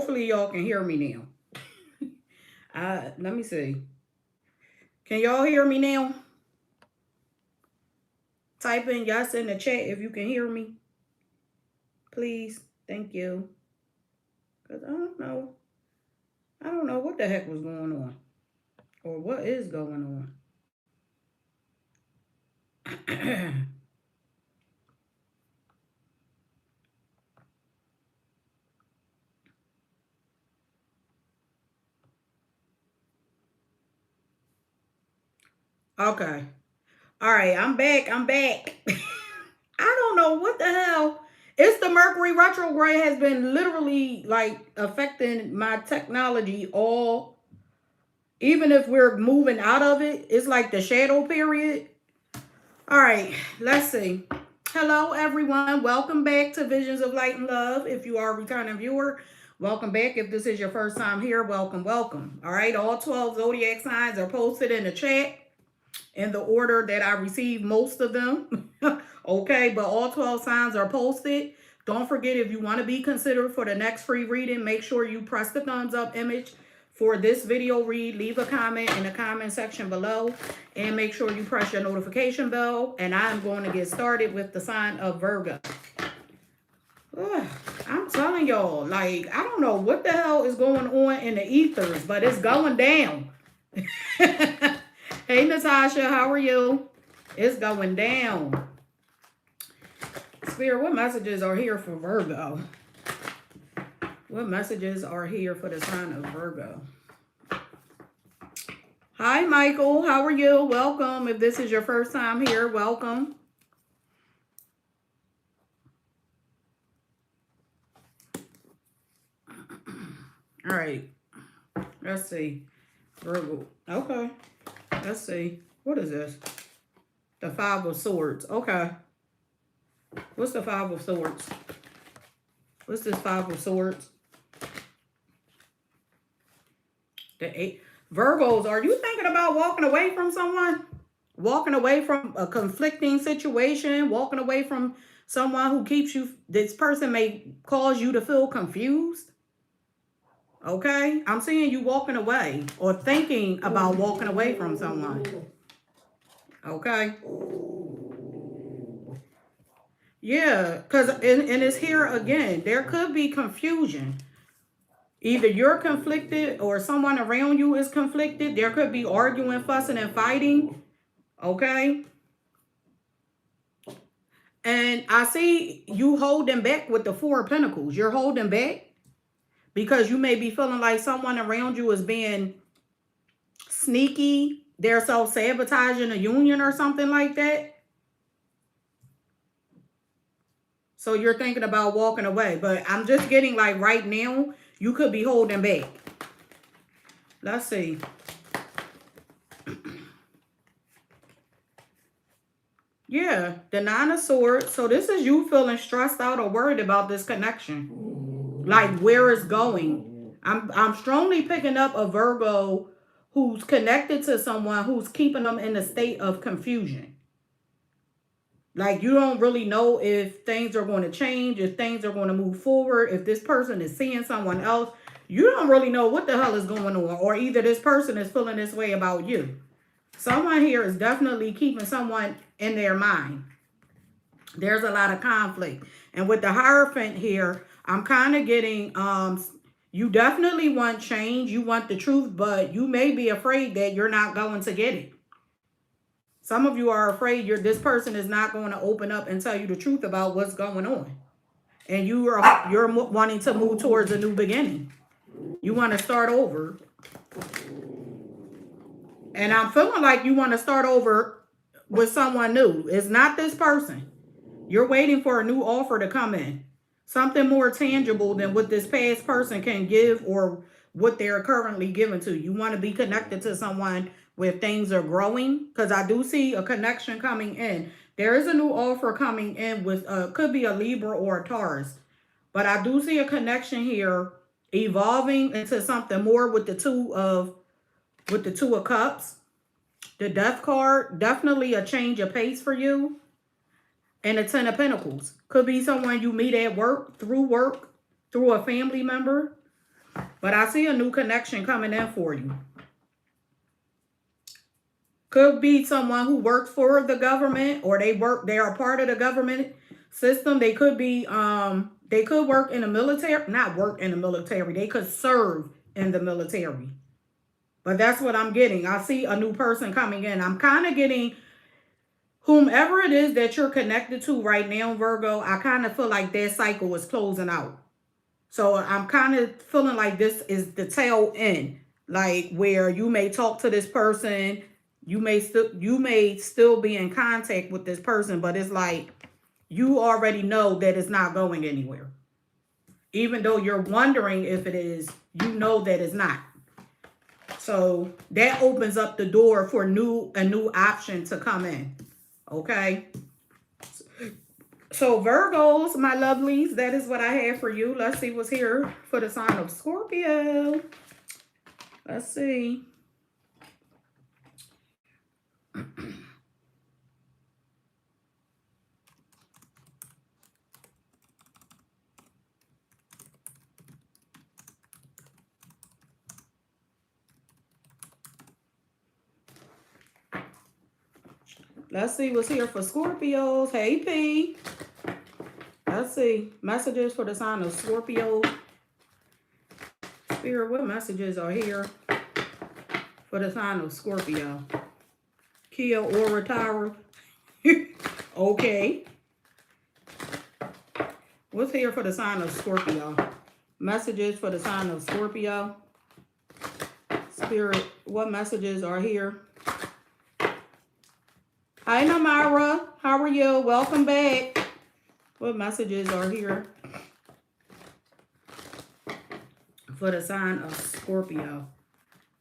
Hopefully y'all can hear me now. Let me see. Can y'all hear me now? Type in yes in the chat if you can hear me. Please. Thank you. Because I don't know. I don't know what the heck was going on. Or what is going on. Okay. All right, I'm back. I don't know what the hell. It's the Mercury retrograde has been literally like affecting my technology all, even if we're moving out of it, it's like the shadow period. All right, let's see. Hello, everyone. Welcome back to Visions of Light and Love. If you are a returning viewer, welcome back. If this is your first time here, welcome. All right, all 12 zodiac signs are posted in the chat in the order that I received most of them. Okay, but all 12 signs are posted. Don't forget, if you want to be considered for the next free reading, make sure you press the thumbs up image for this video read. Leave a comment in the comment section below and make sure you press your notification bell. And I'm going to get started with the sign of Virgo. Ugh, I'm telling y'all, like, I don't know what the hell is going on in the ethers, but it's going down. Hey, Natasha, how are you? It's going down. Spirit, what messages are here for Virgo? What messages are here for the sign of Virgo? Hi, Michael. How are you? Welcome. If this is your first time here, welcome. All right. Let's see. Virgo. Okay. Let's see. What is this? The Five of Swords. Okay. What's the Five of Swords? What's this Five of Swords? The Eight. Virgos, are you thinking about walking away from someone? Walking away from a conflicting situation? Walking away from someone who keeps you... This person may cause you to feel confused. Okay? I'm seeing you walking away or thinking about walking away from someone. Okay? Yeah, because and it's here again. There could be confusion. Either you're conflicted or someone around you is conflicted. There could be arguing, fussing, and fighting. Okay? And I see you holding back with the Four of Pentacles. You're holding back because you may be feeling like someone around you is being sneaky. They're self-sabotaging a union or something like that. So you're thinking about walking away. But I'm just getting like right now, you could be holding back. Let's see. Yeah, the Nine of Swords. So this is you feeling stressed out or worried about this connection. Like where it's going. I'm strongly picking up a Virgo who's connected to someone who's keeping them in a state of confusion. Like you don't really know if things are going to change, if things are going to move forward, if this person is seeing someone else. You don't really know what the hell is going on, or either this person is feeling this way about you. Someone here is definitely keeping someone in their mind. There's a lot of conflict. And with the Hierophant here, I'm kind of getting, you definitely want change. You want the truth, but you may be afraid that you're not going to get it. Some of you are afraid this person is not going to open up and tell you the truth about what's going on. And you're wanting to move towards a new beginning. You want to start over. And I'm feeling like you want to start over with someone new. It's not this person. You're waiting for a new offer to come in. Something more tangible than what this past person can give or what they're currently giving to you. You want to be connected to someone where things are growing, because I do see a connection coming in. There is a new offer coming in with, could be a Libra or a Taurus. But I do see a connection here evolving into something more with the Two of Cups. The Death card, definitely a change of pace for you. And the Ten of Pentacles. Could be someone you meet at work, through a family member. But I see a new connection coming in for you. Could be someone who works for the government, or they are part of the government system. They could be, they could work in the military, not work in the military. They could serve in the military. But that's what I'm getting. I see a new person coming in. I'm kind of getting whomever it is that you're connected to right now, Virgo. I kind of feel like their cycle is closing out. So I'm kind of feeling like this is the tail end, like where you may talk to this person, you may still be in contact with this person, but it's like you already know that it's not going anywhere. Even though you're wondering if it is, you know that it's not. So that opens up the door for a new option to come in. Okay. So Virgos, my lovelies, that is what I have for you. Let's see what's here for the sign of Scorpio. Let's see. Let's see what's here for Scorpios. Hey, P. Let's see. Messages for the sign of Scorpio. Spirit, what messages are here for the sign of Scorpio? Kia ora Tara. Okay. What's here for the sign of Scorpio? Messages for the sign of Scorpio. Spirit, what messages are here? Hi, Namara. How are you? Welcome back. What messages are here for the sign of Scorpio?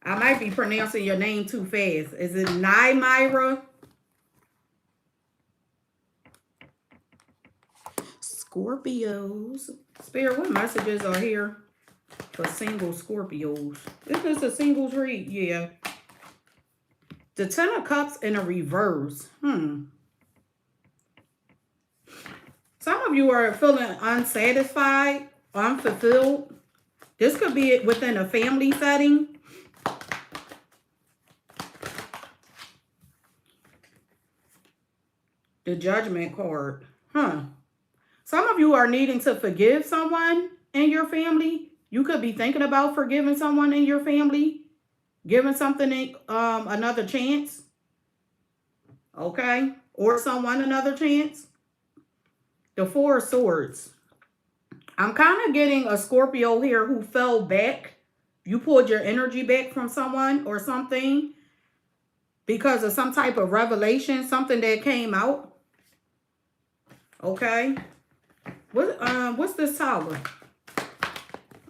I might be pronouncing your name too fast. Is it Naimira? Scorpios. Spirit, what messages are here for single Scorpios? Is this a singles read? Yeah. The Ten of Cups in a reverse. Some of you are feeling unsatisfied, unfulfilled. This could be within a family setting. The Judgment card. Some of you are needing to forgive someone in your family. You could be thinking about forgiving someone in your family. Giving something another chance. Okay? Or someone another chance. The Four of Swords. I'm kind of getting a Scorpio here who fell back. You pulled your energy back from someone or something because of some type of revelation, something that came out. Okay? What's this Tower?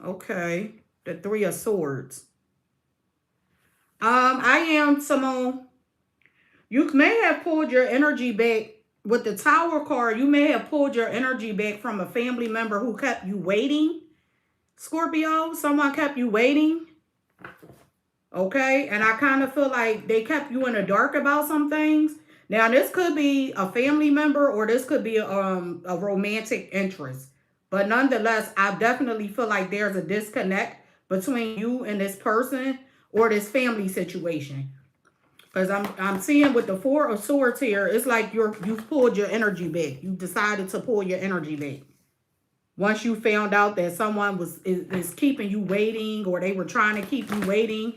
Okay. The Three of Swords. I am Simone. You may have pulled your energy back with the Tower card. You may have pulled your energy back from a family member who kept you waiting. Scorpio, someone kept you waiting. Okay, and I kind of feel like they kept you in the dark about some things. Now, this could be a family member or this could be a romantic interest. But nonetheless, I definitely feel like there's a disconnect between you and this person or this family situation. Because I'm seeing with the Four of Swords here, it's like you've pulled your energy back. You decided to pull your energy back. Once you found out that someone is keeping you waiting, or they were trying to keep you waiting.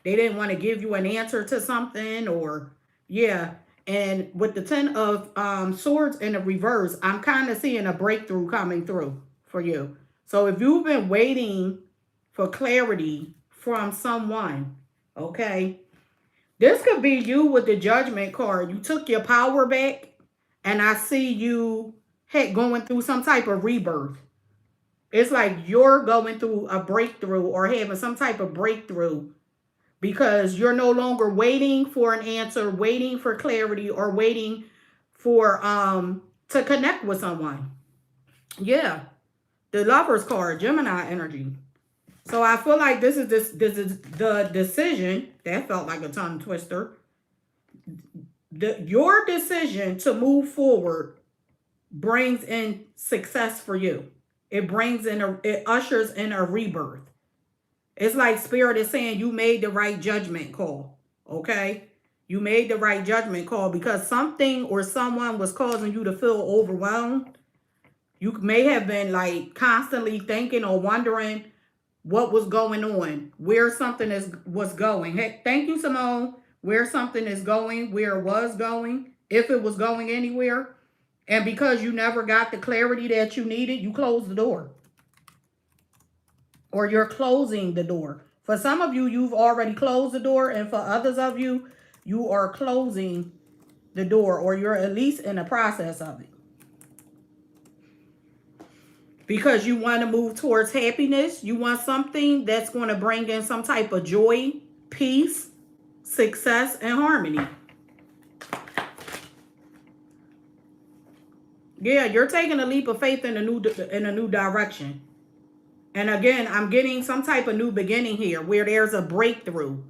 They didn't want to give you an answer to something, or yeah. And with the Ten of Swords in the reverse, I'm kind of seeing a breakthrough coming through for you. So if you've been waiting for clarity from someone, okay, this could be you with the Judgment card. You took your power back, and I see you going through some type of rebirth. It's like you're going through a breakthrough or having some type of breakthrough because you're no longer waiting for an answer, waiting for clarity, or waiting for to connect with someone. Yeah. The Lover's card, Gemini energy. So I feel like this is the decision. That felt like a tongue twister. Your decision to move forward brings in success for you. It ushers in a rebirth. It's like Spirit is saying you made the right judgment call. Okay? You made the right judgment call because something or someone was causing you to feel overwhelmed. You may have been like constantly thinking or wondering what was going on, where something was going. Hey, thank you, Simone. Where something is going, where it was going, if it was going anywhere. And because you never got the clarity that you needed, you closed the door. Or you're closing the door. For some of you, you've already closed the door. And for others of you, you are closing the door. Or you're at least in the process of it. Because you want to move towards happiness. You want something that's going to bring in some type of joy, peace, success, and harmony. Yeah, you're taking a leap of faith in a new direction. And again, I'm getting some type of new beginning here where there's a breakthrough.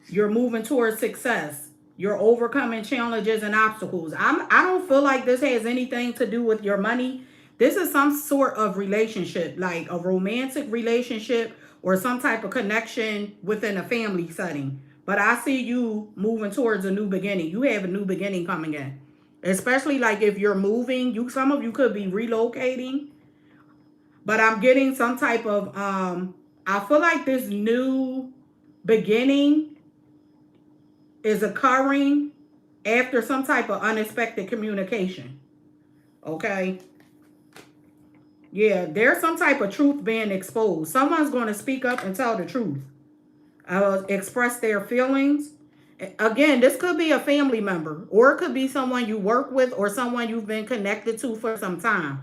You're moving towards success. You're overcoming challenges and obstacles. I don't feel like this has anything to do with your money. This is some sort of relationship, like a romantic relationship or some type of connection within a family setting. But I see you moving towards a new beginning. You have a new beginning coming in. Especially like if you're moving, some of you could be relocating. But I'm getting some type of, I feel like this new beginning is occurring after some type of unexpected communication. Okay? Yeah, there's some type of truth being exposed. Someone's going to speak up and tell the truth. Express their feelings. Again, this could be a family member. Or it could be someone you work with or someone you've been connected to for some time.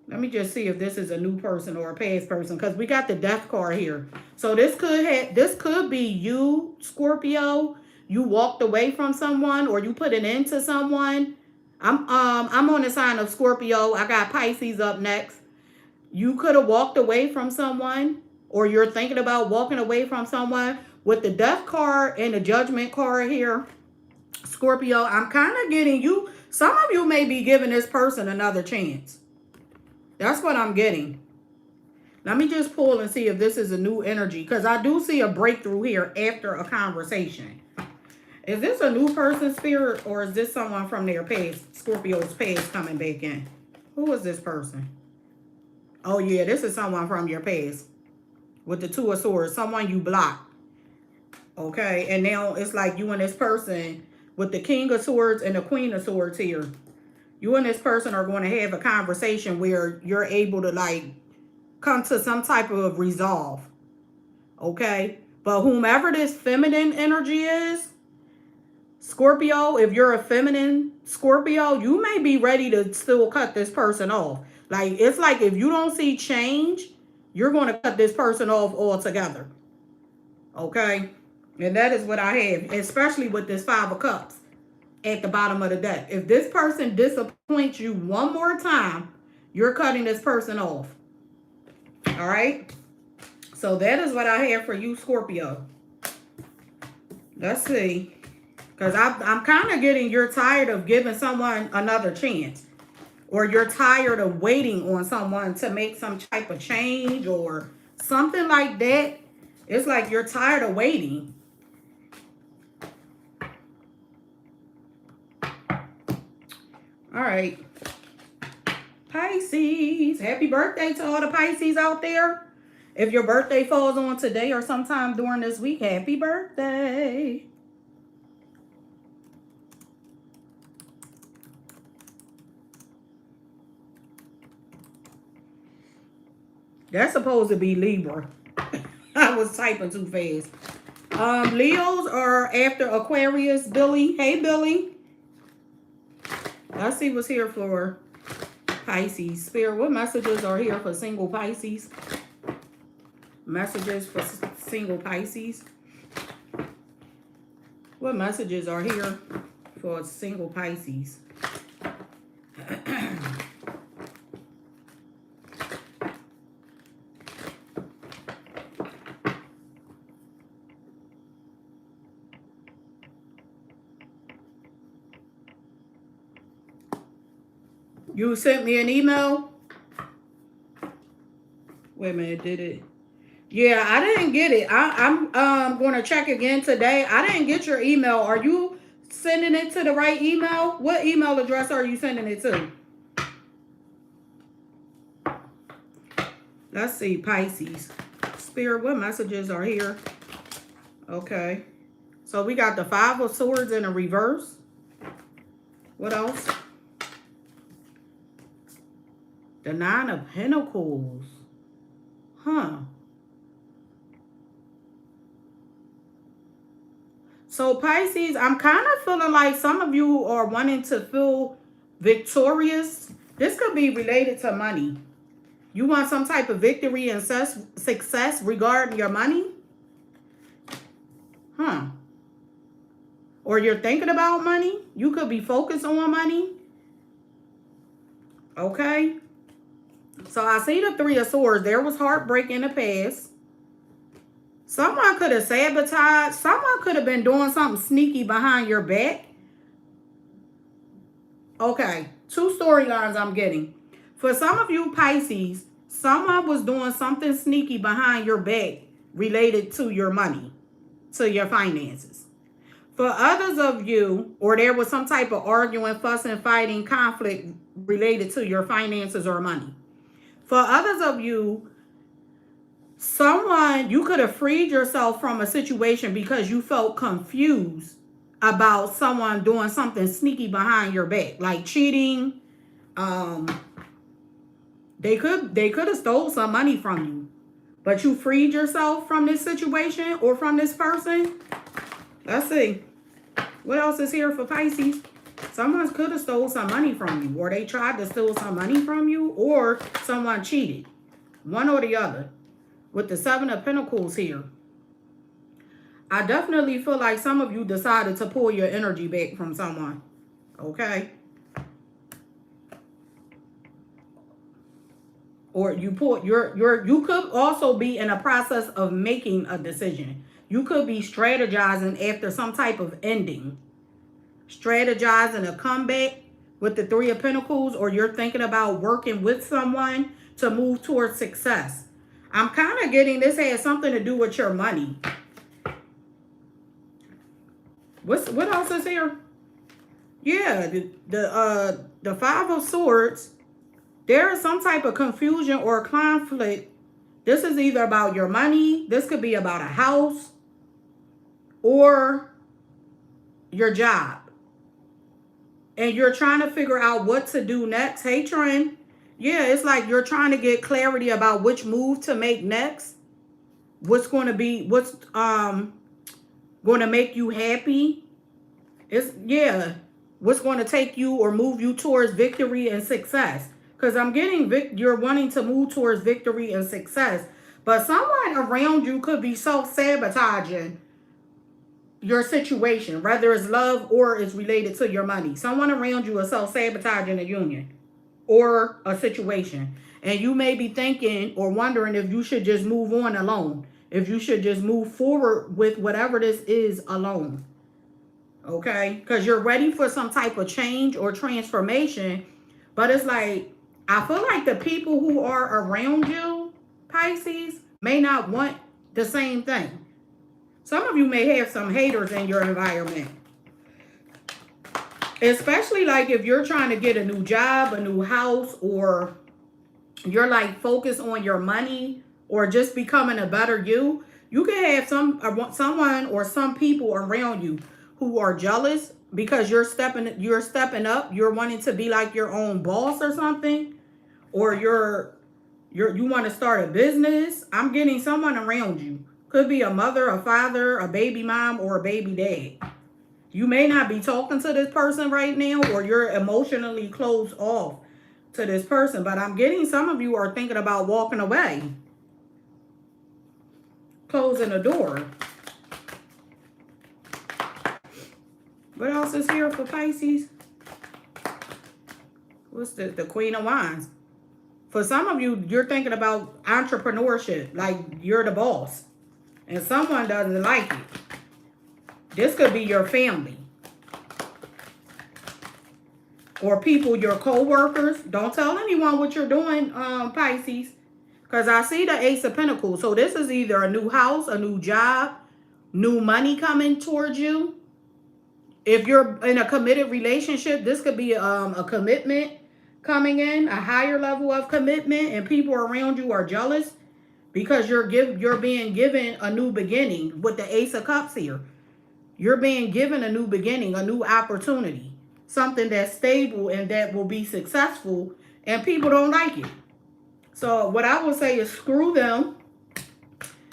Let me just see if this is a new person or a past person, because we got the Death card here. So this could be you, Scorpio. You walked away from someone or you put an end to someone. I'm on the sign of Scorpio. I got Pisces up next. You could have walked away from someone, or you're thinking about walking away from someone. With the Death card and the Judgment card here, Scorpio, I'm kind of getting you. Some of you may be giving this person another chance. That's what I'm getting. Let me just pull and see if this is a new energy, because I do see a breakthrough here after a conversation. Is this a new person, Spirit, or is this someone from their past, Scorpio's past, coming back in? Who is this person? Oh, yeah, this is someone from your past with the Two of Swords, someone you blocked. Okay, and now it's like you and this person with the King of Swords and the Queen of Swords here. You and this person are going to have a conversation where you're able to like come to some type of resolve. Okay? But whomever this feminine energy is, Scorpio, if you're a feminine Scorpio, you may be ready to still cut this person off. Like, it's like if you don't see change, you're going to cut this person off altogether. Okay? And that is what I have, especially with this Five of Cups at the bottom of the deck. If this person disappoints you one more time, you're cutting this person off. All right? So that is what I have for you, Scorpio. Let's see. Because I'm kind of getting you're tired of giving someone another chance. Or you're tired of waiting on someone to make some type of change or something like that. It's like you're tired of waiting. All right. Pisces. Happy birthday to all the Pisces out there. If your birthday falls on today or sometime during this week, happy birthday. That's supposed to be Libra. I was typing too fast. Leos are after Aquarius. Billy. Hey, Billy. Let's see what's here for Pisces. Spirit, what messages are here for single Pisces? Messages for single Pisces. What messages are here for single Pisces? You sent me an email? Wait a minute, did it? Yeah, I didn't get it. I'm going to check again today. I didn't get your email. Are you sending it to the right email? What email address are you sending it to? Let's see, Pisces. Spirit, what messages are here? Okay. So we got the Five of Swords in a reverse. What else? The Nine of Pentacles. Huh. So Pisces, I'm kind of feeling like some of you are wanting to feel victorious. This could be related to money. You want some type of victory and success regarding your money? Huh. Or you're thinking about money. You could be focused on money. Okay. So I see the Three of Swords. There was heartbreak in the past. Someone could have sabotaged. Someone could have been doing something sneaky behind your back. Okay. Two storylines I'm getting. For some of you Pisces, someone was doing something sneaky behind your back related to your money, to your finances. For others of you, or there was some type of arguing, fussing, fighting, conflict related to your finances or money. For others of you, you could have freed yourself from a situation because you felt confused about someone doing something sneaky behind your back, like cheating. They could have stole some money from you, but you freed yourself from this situation or from this person. Let's see. What else is here for Pisces? Someone could have stole some money from you, or they tried to steal some money from you, or someone cheated. One or the other. With the Seven of Pentacles here. I definitely feel like some of you decided to pull your energy back from someone. Okay? Or you could also be in a process of making a decision. You could be strategizing after some type of ending. Strategizing a comeback with the Three of Pentacles, or you're thinking about working with someone to move towards success. I'm kind of getting this has something to do with your money. What else is here? Yeah, the Five of Swords. There is some type of confusion or conflict. This is either about your money. This could be about a house or your job. And you're trying to figure out what to do next. Hey, Trent. Yeah, it's like you're trying to get clarity about which move to make next. What's going to make you happy. What's going to take you or move you towards victory and success. Because I'm getting you're wanting to move towards victory and success. But someone around you could be self-sabotaging your situation, whether it's love or it's related to your money. Someone around you is self-sabotaging a union or a situation. And you may be thinking or wondering if you should just move on alone. If you should just move forward with whatever this is alone. Okay? Because you're ready for some type of change or transformation. But it's like, I feel like the people who are around you, Pisces, may not want the same thing. Some of you may have some haters in your environment. Especially like if you're trying to get a new job, a new house, or you're like focused on your money or just becoming a better you. You can have someone or some people around you who are jealous because you're stepping up. You're wanting to be like your own boss or something, or you want to start a business. I'm getting someone around you. Could be a mother, a father, a baby mom, or a baby dad. You may not be talking to this person right now, or you're emotionally closed off to this person. But I'm getting some of you are thinking about walking away. Closing the door. What else is here for Pisces? What's the Queen of Wands? For some of you, you're thinking about entrepreneurship. Like you're the boss. And someone doesn't like it. This could be your family. Or people, your co-workers. Don't tell anyone what you're doing, Pisces. Because I see the Ace of Pentacles. So this is either a new house, a new job, new money coming towards you. If you're in a committed relationship, this could be a commitment coming in, a higher level of commitment, and people around you are jealous because you're being given a new beginning with the Ace of Cups here. You're being given a new beginning, a new opportunity, something that's stable and that will be successful, and people don't like it. So what I would say is screw them.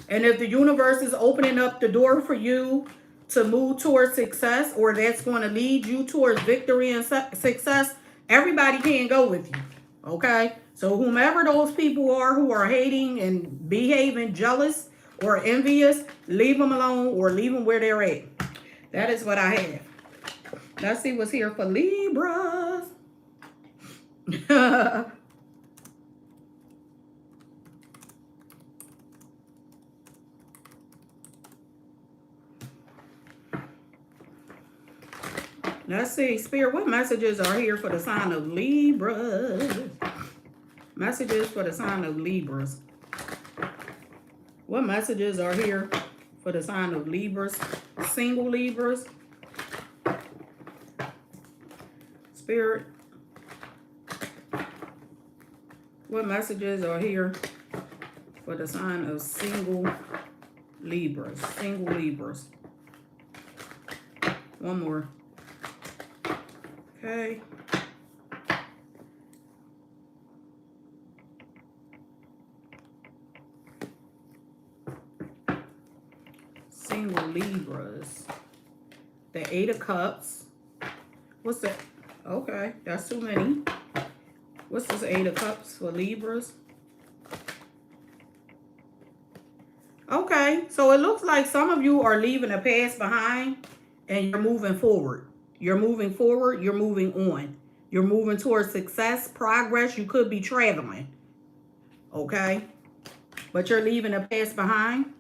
And if the universe is opening up the door for you to move towards success, or that's going to lead you towards victory and success, everybody can go with you. Okay? So whomever those people are who are hating and behaving jealous or envious, leave them alone or leave them where they're at. That is what I have. Let's see what's here for Libras. Let's see, Spirit, what messages are here for the sign of Libra? Messages for the sign of Libras. What messages are here for the sign of Libras? Single Libras. Spirit, what messages are here for the sign of single Libras? Single Libras. One more. Okay. Single Libras. The Eight of Cups. What's that? Okay, that's too many. What's this Eight of Cups for Libras? Okay, so it looks like some of you are leaving the past behind and you're moving forward. You're moving forward. You're moving on. You're moving towards success, progress. You could be traveling. Okay? But you're leaving the past behind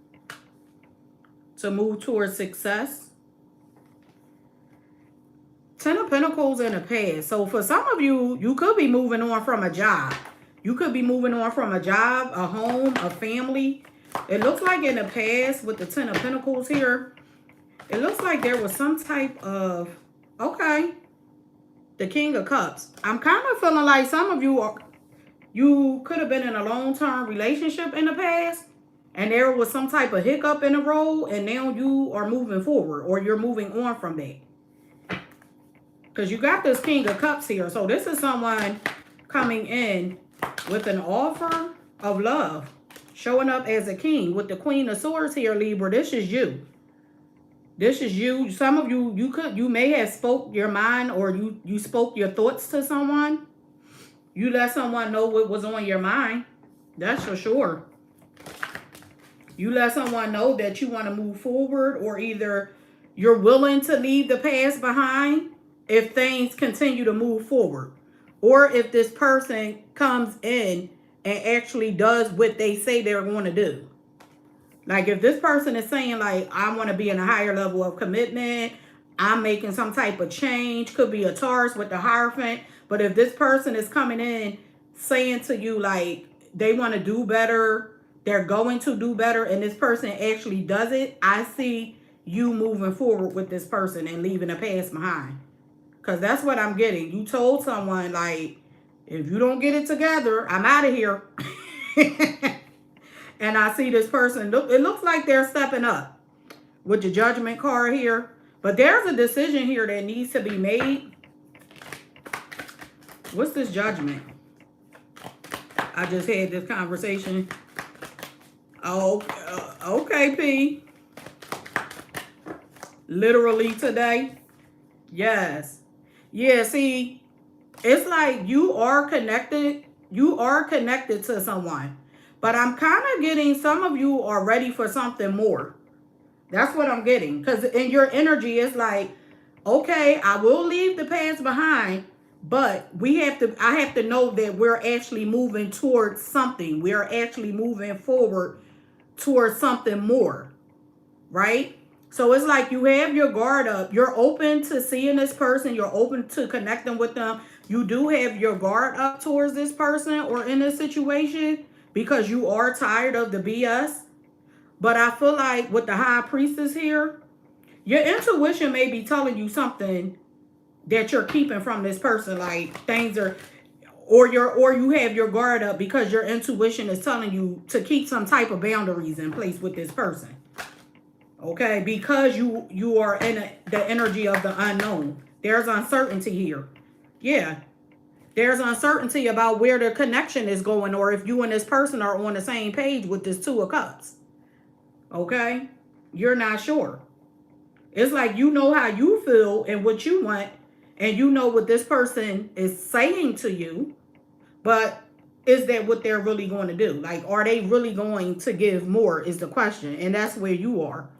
to move towards success. Ten of Pentacles in the past. So for some of you, you could be moving on from a job. You could be moving on from a job, a home, a family. It looks like in the past with the Ten of Pentacles here, it looks like there was some type of... Okay, the King of Cups. I'm kind of feeling like some of you could have been in a long-term relationship in the past, and there was some type of hiccup in the road, and now you are moving forward, or you're moving on from that. Because you got this King of Cups here, so this is someone coming in with an offer of love, showing up as a king. With the Queen of Swords here, Libra, this is you. This is you. Some of you, you may have spoke your mind, or you spoke your thoughts to someone. You let someone know what was on your mind. That's for sure. You let someone know that you want to move forward, or either you're willing to leave the past behind if things continue to move forward. Or if this person comes in and actually does what they say they're going to do. Like if this person is saying like, I want to be in a higher level of commitment, I'm making some type of change, could be a Taurus with the Hierophant. But if this person is coming in saying to you like they want to do better, they're going to do better, and this person actually does it, I see you moving forward with this person and leaving the past behind. Because that's what I'm getting. You told someone like, if you don't get it together, I'm out of here. And I see this person, it looks like they're stepping up with the Judgment card here. But there's a decision here that needs to be made. What's this Judgment? I just had this conversation. Oh, okay, P. Literally today. Yes. Yeah, see, it's like you are connected. You are connected to someone. But I'm kind of getting some of you are ready for something more. That's what I'm getting. Because in your energy, it's like, okay, I will leave the past behind, but I have to know that we're actually moving towards something. We're actually moving forward towards something more, right? So it's like you have your guard up. You're open to seeing this person. You're open to connecting with them. You do have your guard up towards this person or in this situation. because you are tired of the BS. But I feel like with the High Priestess here, your intuition may be telling you something that you're keeping from this person. Like things are, or you have your guard up because your intuition is telling you to keep some type of boundaries in place with this person. Okay, because you are in the energy of the unknown. There's uncertainty here. Yeah. There's uncertainty about where the connection is going, or if you and this person are on the same page with this Two of Cups. Okay? You're not sure. It's like you know how you feel and what you want, and you know what this person is saying to you, but is that what they're really going to do? Like, are they really going to give more is the question, and that's where you are.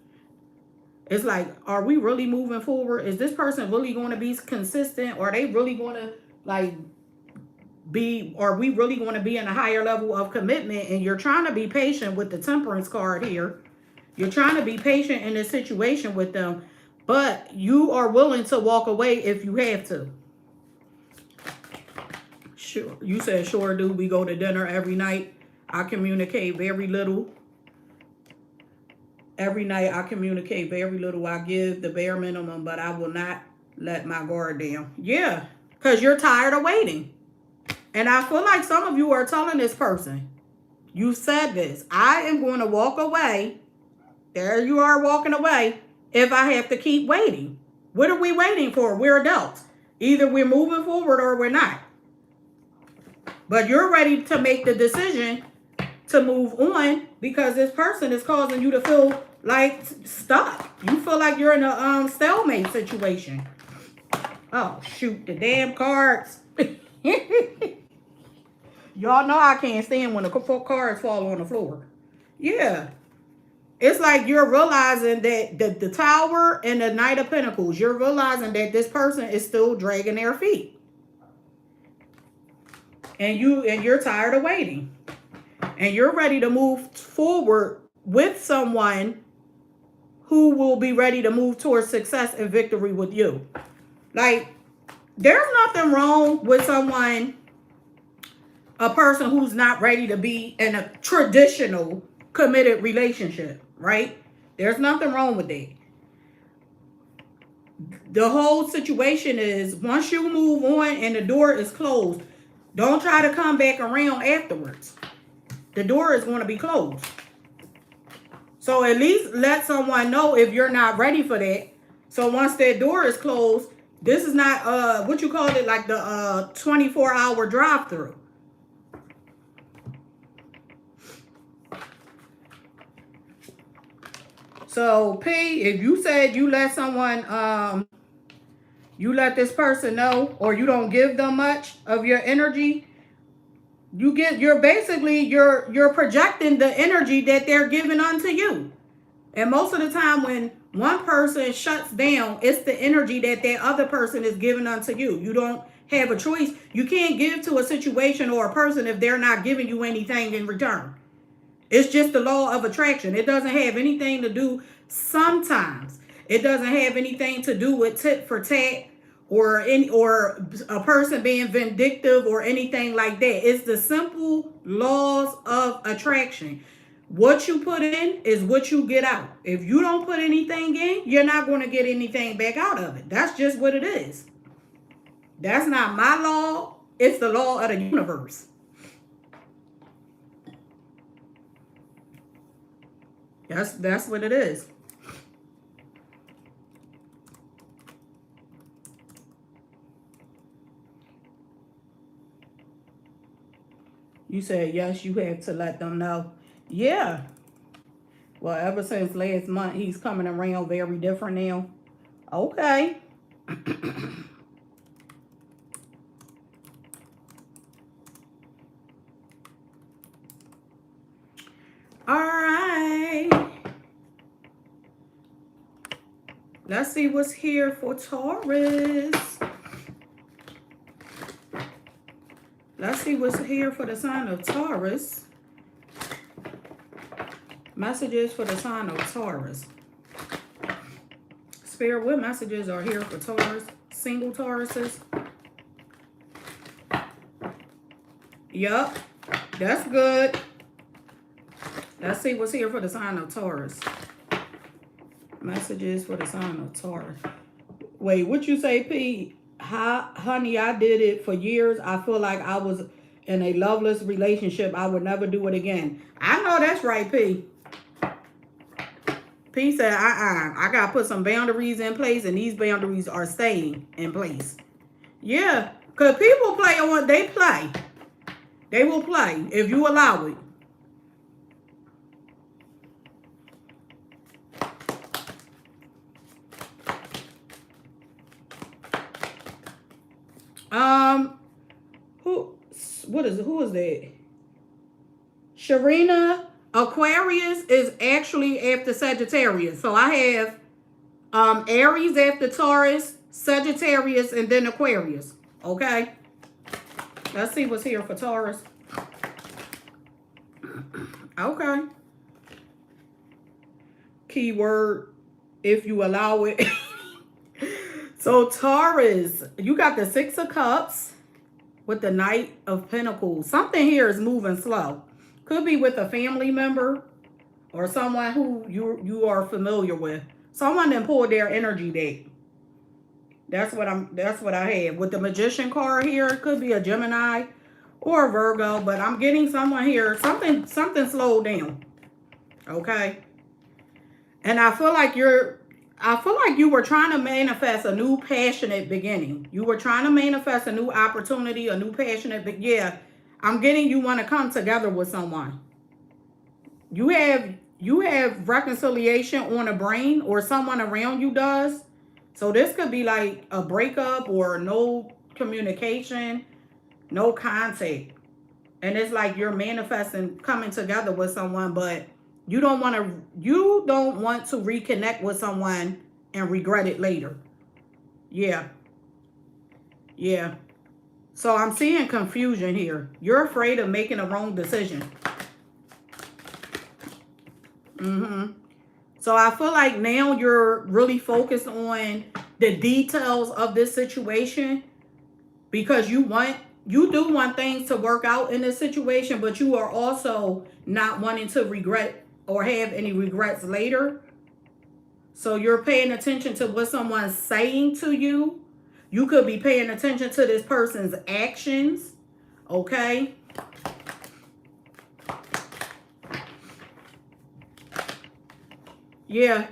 It's like, are we really moving forward? Is this person really going to be consistent? Are they really going to, like, are we really going to be in a higher level of commitment? And you're trying to be patient with the Temperance card here. You're trying to be patient in this situation with them, but you are willing to walk away if you have to. Sure. You said, sure do. We go to dinner every night. I communicate very little. Every night I communicate very little. I give the bare minimum, but I will not let my guard down. Yeah, because you're tired of waiting. And I feel like some of you are telling this person, you said this, I am going to walk away. There you are walking away if I have to keep waiting. What are we waiting for? We're adults. Either we're moving forward or we're not. But you're ready to make the decision to move on because this person is causing you to feel like stuck. You feel like you're in a stalemate situation. Oh, shoot, the damn cards. Y'all know I can't stand when the cards fall on the floor. Yeah. It's like you're realizing that the Tower and the Knight of Pentacles, you're realizing that this person is still dragging their feet. And you're tired of waiting. And you're ready to move forward with someone who will be ready to move towards success and victory with you. Like, there's nothing wrong with someone, a person who's not ready to be in a traditional committed relationship, right? There's nothing wrong with that. The whole situation is once you move on and the door is closed, don't try to come back around afterwards. The door is going to be closed. So at least let someone know if you're not ready for that. So once that door is closed, this is not what you call it, like the 24-hour drive-through. So P, if you said you let someone you let this person know, or you don't give them much of your energy, you're projecting the energy that they're giving unto you. And most of the time when one person shuts down, it's the energy that other person is giving unto you. You don't have a choice. You can't give to a situation or a person if they're not giving you anything in return. It's just the law of attraction. It doesn't have anything to do, sometimes it doesn't have anything to do with tit for tat or a person being vindictive or anything like that. It's the simple laws of attraction. What you put in is what you get out. If you don't put anything in, you're not going to get anything back out of it. That's just what it is. That's not my law. It's the law of the universe. That's what it is. You said, yes, you have to let them know. Yeah. Well, ever since last month, he's coming around very different now. Okay. All right. Let's see what's here for Taurus. Let's see what's here for the sign of Taurus. Messages for the sign of Taurus. Spirit, what messages are here for Taurus? Single Tauruses. Yup. That's good. Let's see what's here for the sign of Taurus. Messages for the sign of Taurus. Wait, what you say, P? Honey, I did it for years. I feel like I was in a loveless relationship. I would never do it again. I know that's right, P. P said, I got to put some boundaries in place, and these boundaries are staying in place. Yeah, because people play on what they play. They will play if you allow it. Who is that? Sharina, Aquarius is actually after Sagittarius. So I have Aries after Taurus, Sagittarius, and then Aquarius. Okay. Let's see what's here for Taurus. Okay. Keyword, if you allow it. So Taurus, you got the Six of Cups with the Knight of Pentacles. Something here is moving slow. Could be with a family member or someone who you are familiar with. Someone that pulled their energy deck. That's what I have. With the Magician card here, it could be a Gemini or a Virgo, but I'm getting someone here. Something slowed down. Okay. And I feel like you were trying to manifest a new passionate beginning. You were trying to manifest a new opportunity, a new passionate, but yeah, I'm getting you want to come together with someone. You have reconciliation on the brain, or someone around you does. So this could be like a breakup or no communication, no contact. And it's like you're manifesting coming together with someone, but you don't want to reconnect with someone and regret it later. Yeah. Yeah. So I'm seeing confusion here. You're afraid of making a wrong decision. So I feel like now you're really focused on the details of this situation, because you do want things to work out in this situation, but you are also not wanting to regret or have any regrets later. So you're paying attention to what someone's saying to you. You could be paying attention to this person's actions. Okay. Yeah.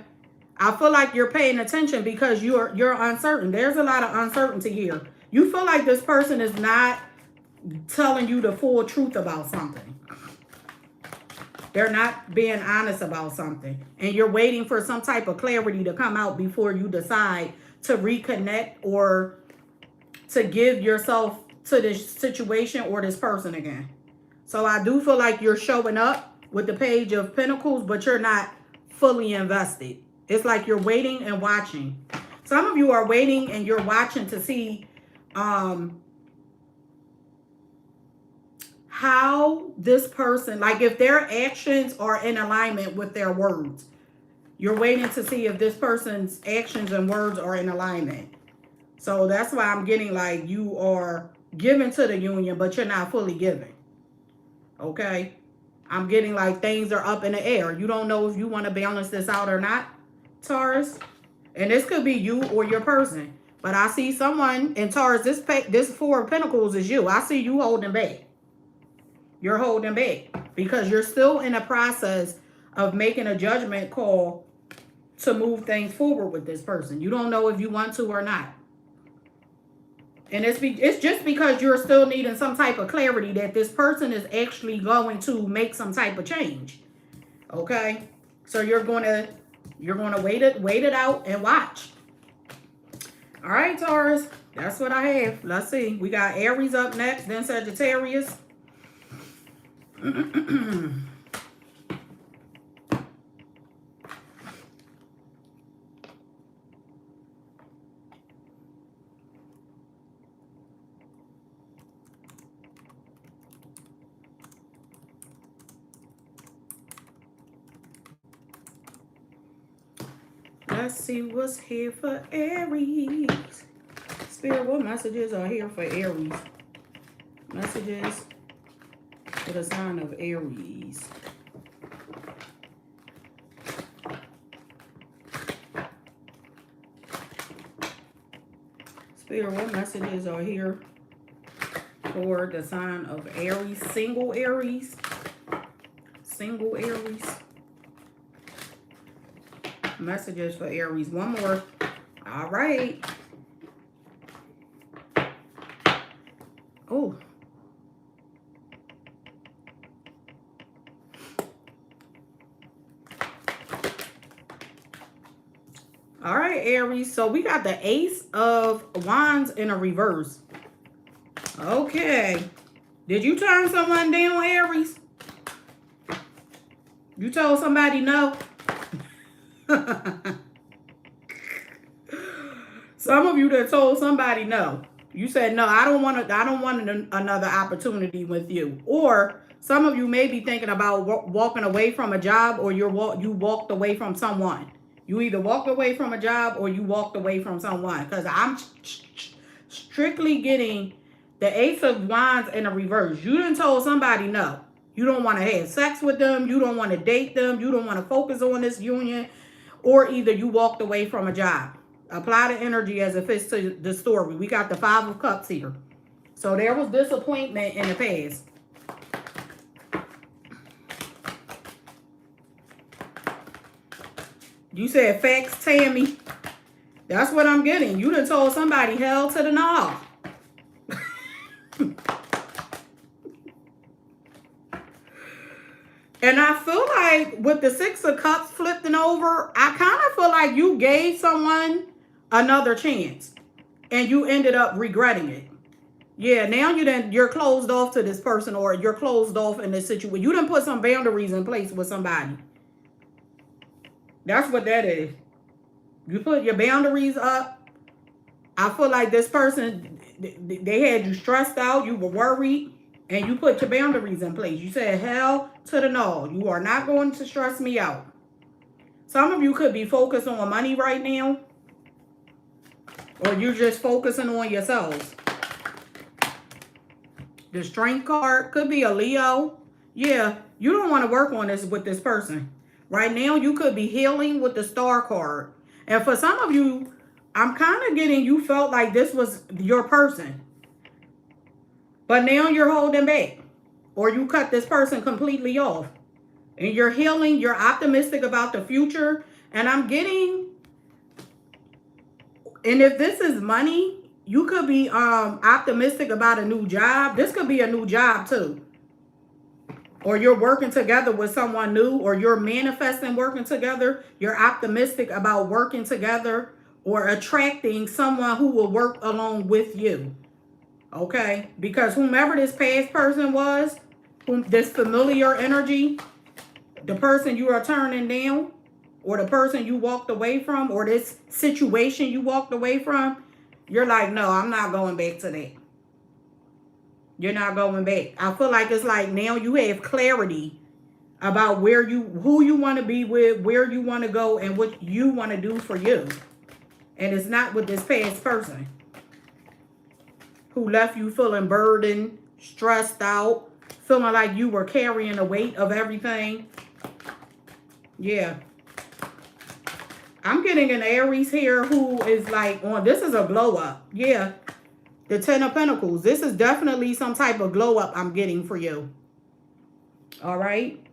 I feel like you're paying attention because you're uncertain. There's a lot of uncertainty here. You feel like this person is not telling you the full truth about something. They're not being honest about something. And you're waiting for some type of clarity to come out before you decide to reconnect or to give yourself to this situation or this person again. So I do feel like you're showing up with the Page of Pentacles, but you're not fully invested. It's like you're waiting and watching. Some of you are waiting and you're watching to see how this person, like if their actions are in alignment with their words. You're waiting to see if this person's actions and words are in alignment. So that's why I'm getting like you are giving to the union, but you're not fully giving. Okay? I'm getting like things are up in the air. You don't know if you want to balance this out or not, Taurus. And this could be you or your person. But I see someone in Taurus, this Four of Pentacles is you. I see you holding back. You're holding back because you're still in a process of making a judgment call to move things forward with this person. You don't know if you want to or not. And it's just because you're still needing some type of clarity that this person is actually going to make some type of change. Okay? So you're going to wait it out and watch. All right, Taurus. That's what I have. Let's see. We got Aries up next, then Sagittarius. Let's see what's here for Aries. Spirit, what messages are here for Aries? Messages for the sign of Aries. Spirit, what messages are here for the sign of Aries? Single Aries. Single Aries. Messages for Aries. One more. All right. Oh. All right, Aries. So we got the Ace of Wands in a reverse. Okay. Did you turn someone down, Aries? You told somebody no? Some of you that told somebody no. You said, no, I don't want another opportunity with you. Or some of you may be thinking about walking away from a job, or you walked away from someone. You either walked away from a job or you walked away from someone. Because I'm strictly getting the Ace of Wands in a reverse. You done told somebody no. You don't want to have sex with them. You don't want to date them. You don't want to focus on this union. Or either you walked away from a job. Apply the energy as it fits to the story. We got the Five of Cups here. So there was disappointment in the past. You said facts, Tammy. That's what I'm getting. You done told somebody hell to the no. And I feel like with the Six of Cups flipping over, I kind of feel like you gave someone another chance and you ended up regretting it. Yeah, now you're closed off to this person, or you're closed off in this situation. You done put some boundaries in place with somebody. That's what that is. You put your boundaries up. I feel like this person, they had you stressed out. You were worried. And you put your boundaries in place. You said, hell to the no. You are not going to stress me out. Some of you could be focused on money right now. Or you're just focusing on yourselves. The Strength card could be a Leo. Yeah, you don't want to work on this with this person. Right now, you could be healing with the Star card. And for some of you, I'm kind of getting, you felt like this was your person. But now you're holding back. Or you cut this person completely off. And you're healing. You're optimistic about the future. And I'm getting... And if this is money, you could be optimistic about a new job. This could be a new job too. Or you're working together with someone new. Or you're manifesting working together. You're optimistic about working together. Or attracting someone who will work along with you. Okay, because whomever this past person was, this familiar energy, the person you are turning down, or the person you walked away from, or this situation you walked away from, you're like, no, I'm not going back to that. You're not going back. I feel like it's like now you have clarity about who you want to be with, where you want to go, and what you want to do for you. And it's not with this past person who left you feeling burdened, stressed out, feeling like you were carrying the weight of everything. Yeah. I'm getting an Aries here who is like, this is a glow up. Yeah. The Ten of Pentacles. This is definitely some type of glow up I'm getting for you. All right.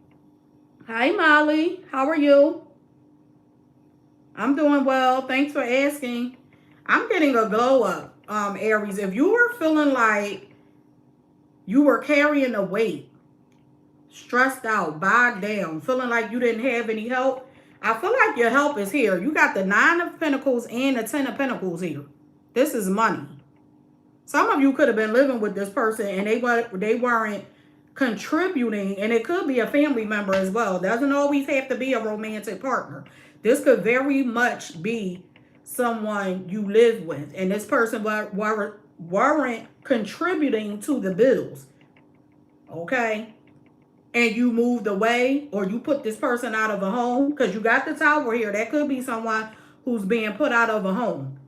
Hi, Molly. How are you? I'm doing well. Thanks for asking. I'm getting a glow up. Aries, if you were feeling like you were carrying a weight, stressed out, bogged down, feeling like you didn't have any help, I feel like your help is here. You got the Nine of Pentacles and the Ten of Pentacles here. This is money. Some of you could have been living with this person and they weren't contributing, and it could be a family member as well. It doesn't always have to be a romantic partner. This could very much be someone you live with, and this person weren't contributing to the bills. Okay? And you moved away, or you put this person out of a home, because you got the Tower here. That could be someone who's being put out of a home.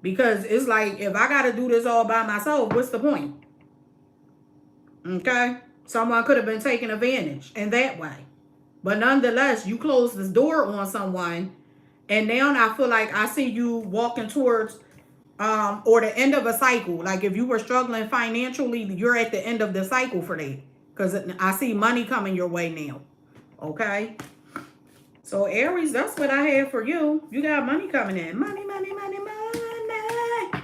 Because it's like, if I got to do this all by myself, what's the point? Okay? Someone could have been taking advantage in that way. But nonetheless, you closed this door on someone. And now I feel like I see you walking towards or the end of a cycle. Like if you were struggling financially, you're at the end of the cycle for that. Because I see money coming your way now. Okay. So Aries, that's what I have for you. You got money coming in. Money, money, money, money.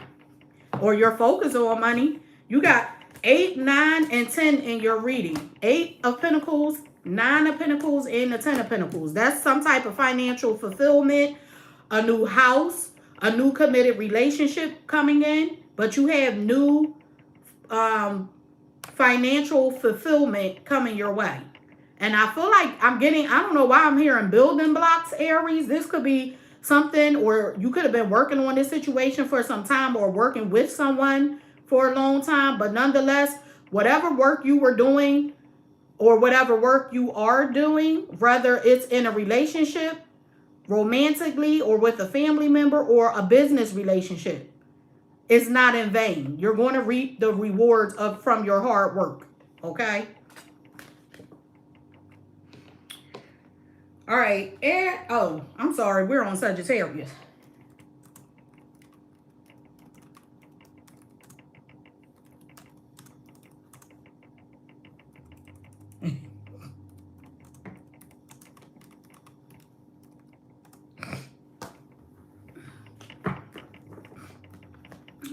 Or you're focused on money. You got 8, 9, and 10 in your reading. 8 of Pentacles, 9 of Pentacles, and the 10 of Pentacles. That's some type of financial fulfillment, a new house, a new committed relationship coming in. But you have new financial fulfillment coming your way. And I feel like I'm getting, I don't know why I'm hearing building blocks, Aries. This could be something, or you could have been working on this situation for some time or working with someone for a long time. But nonetheless, whatever work you were doing or whatever work you are doing, whether it's in a relationship, romantically, or with a family member, or a business relationship, it's not in vain. You're going to reap the rewards from your hard work. Okay? All right. And, oh, I'm sorry. We're on Sagittarius.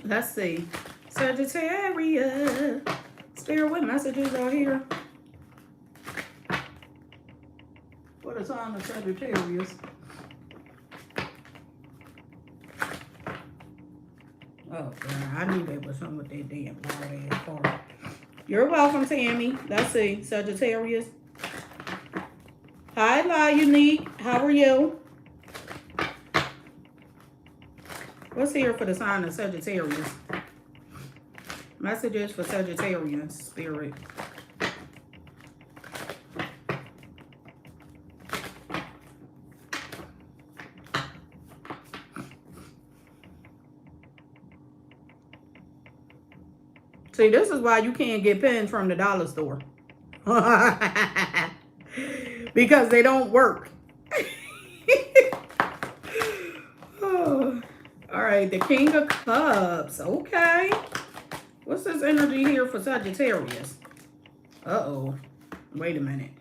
Let's see. Sagittarius. Spirit, what messages are here? What is on the Sagittarius? Oh, God, I knew that was something with that damn loud ass car. You're welcome, Tammy. Let's see. Sagittarius. Hi, La Unique. How are you? What's here for the sign of Sagittarius? Messages for Sagittarius, Spirit. See, this is why you can't get pens from the dollar store. Because they don't work. Oh. All right, the King of Cups. Okay. What's this energy here for Sagittarius? Uh-oh. Wait a minute.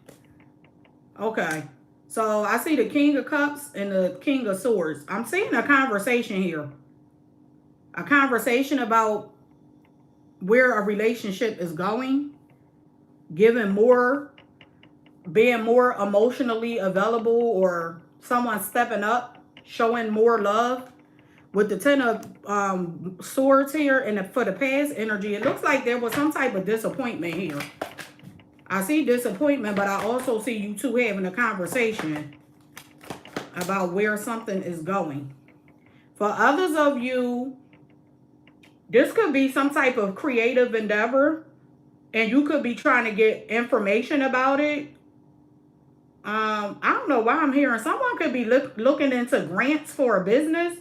Okay. So I see the King of Cups and the King of Swords. I'm seeing a conversation here. A conversation about where a relationship is going. Being more emotionally available, or someone stepping up, showing more love. With the 10 of Swords here, and for the past energy, it looks like there was some type of disappointment here. I see disappointment, but I also see you two having a conversation about where something is going. For others of you, this could be some type of creative endeavor, and you could be trying to get information about it. I don't know why I'm hearing someone could be looking into grants for a business.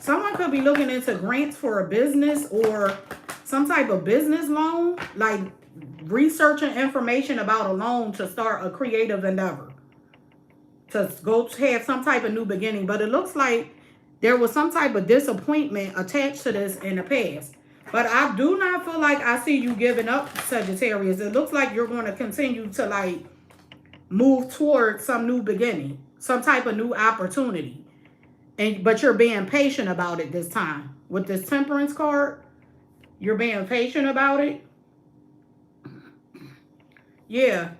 Someone could be looking into grants for a business or some type of business loan, like researching information about a loan to start a creative endeavor, to go have some type of new beginning. But it looks like there was some type of disappointment attached to this in the past. But I do not feel like I see you giving up, Sagittarius. It looks like you're going to continue to like move towards some new beginning, some type of new opportunity. But you're being patient about it this time. With this Temperance card, you're being patient about it. Yeah.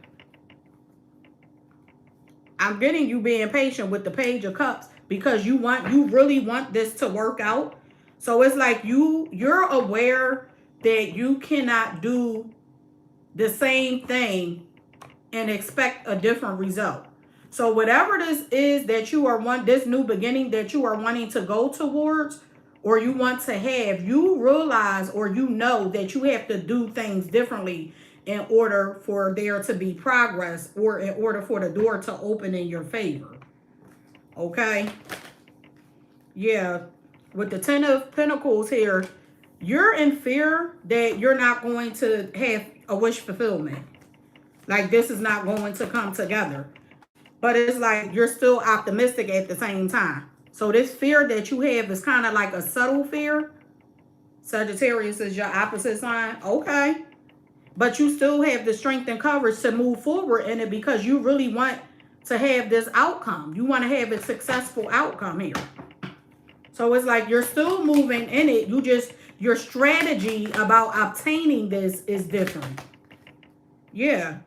I'm getting you being patient with the Page of Cups because you really want this to work out. So it's like you're aware that you cannot do the same thing and expect a different result. So whatever this is that you are this new beginning that you are wanting to go towards, or you want to have, you realize, or you know that you have to do things differently in order for there to be progress, or in order for the door to open in your favor. Okay? Yeah. With the 10 of Pentacles here, you're in fear that you're not going to have a wish fulfillment. Like this is not going to come together. But it's like you're still optimistic at the same time. So this fear that you have is kind of like a subtle fear. Sagittarius is your opposite sign. Okay. But you still have the strength and courage to move forward in it because you really want to have this outcome. You want to have a successful outcome here. So it's like you're still moving in it. Your strategy about obtaining this is different. Yeah.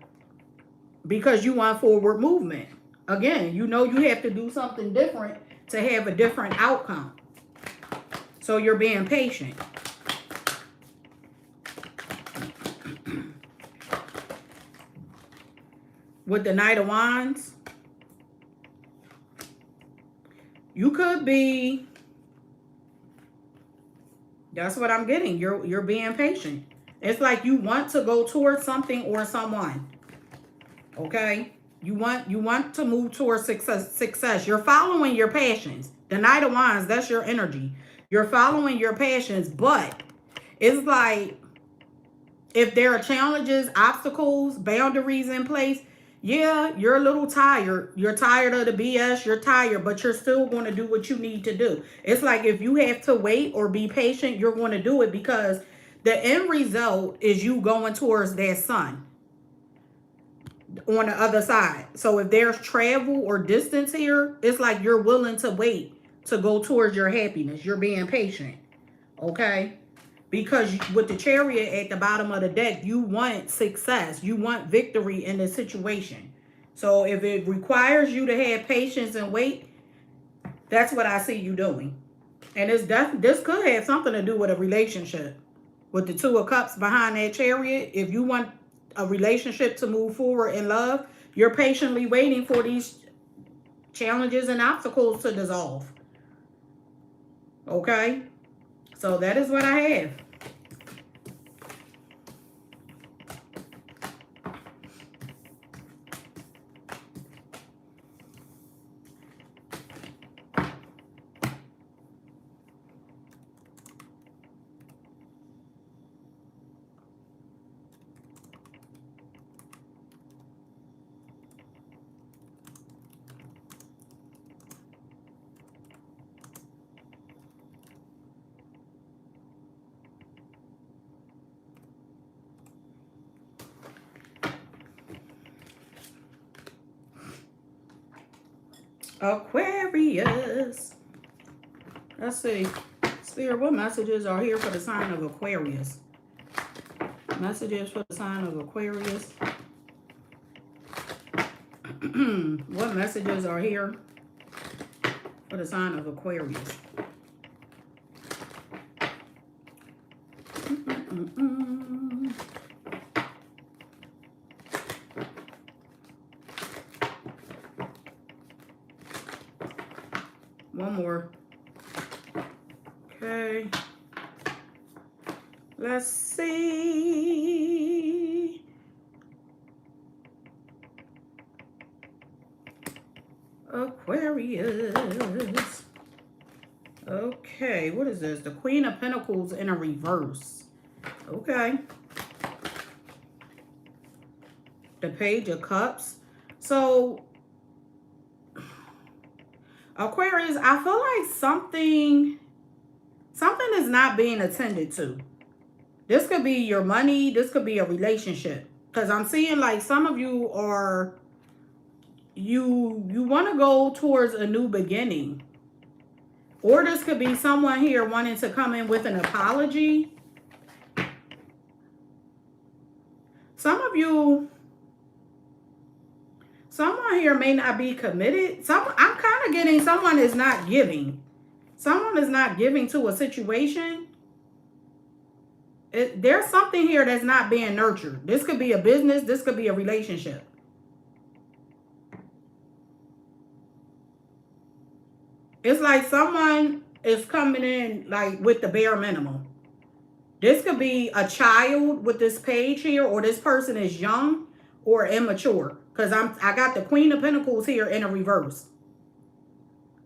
Because you want forward movement. Again, you know you have to do something different to have a different outcome. So you're being patient. With the Knight of Wands, you could be, that's what I'm getting. You're being patient. It's like you want to go towards something or someone. Okay? You want to move towards success. You're following your passions. The Knight of Wands, that's your energy. You're following your passions, but it's like if there are challenges, obstacles, boundaries in place, yeah, you're a little tired. You're tired of the BS. You're tired, but you're still going to do what you need to do. It's like if you have to wait or be patient, you're going to do it because the end result is you going towards that sun on the other side. So if there's travel or distance here, it's like you're willing to wait to go towards your happiness. You're being patient. Okay? Because with the Chariot at the bottom of the deck, you want success. You want victory in this situation. So if it requires you to have patience and wait, that's what I see you doing. And this could have something to do with a relationship. With the Two of Cups behind that Chariot, if you want a relationship to move forward in love, you're patiently waiting for these challenges and obstacles to dissolve. Okay? So that is what I have. Aquarius. Let's see. Spirit, what messages are here for the sign of Aquarius? Messages for the sign of Aquarius. What messages are here for the sign of Aquarius? One more. Okay. Let's see. Aquarius. Okay, what is this? The Queen of Pentacles in a reverse. Okay. The Page of Cups. So Aquarius, I feel like something is not being attended to. This could be your money. This could be a relationship. Because I'm seeing like some of you are, you want to go towards a new beginning. Or this could be someone here wanting to come in with an apology. Someone here may not be committed. I'm kind of getting someone is not giving. Someone is not giving to a situation. There's something here that's not being nurtured. This could be a business. This could be a relationship. It's like someone is coming in like with the bare minimum. This could be a child with this page here, or this person is young or immature. Because I got the Queen of Pentacles here in a reverse.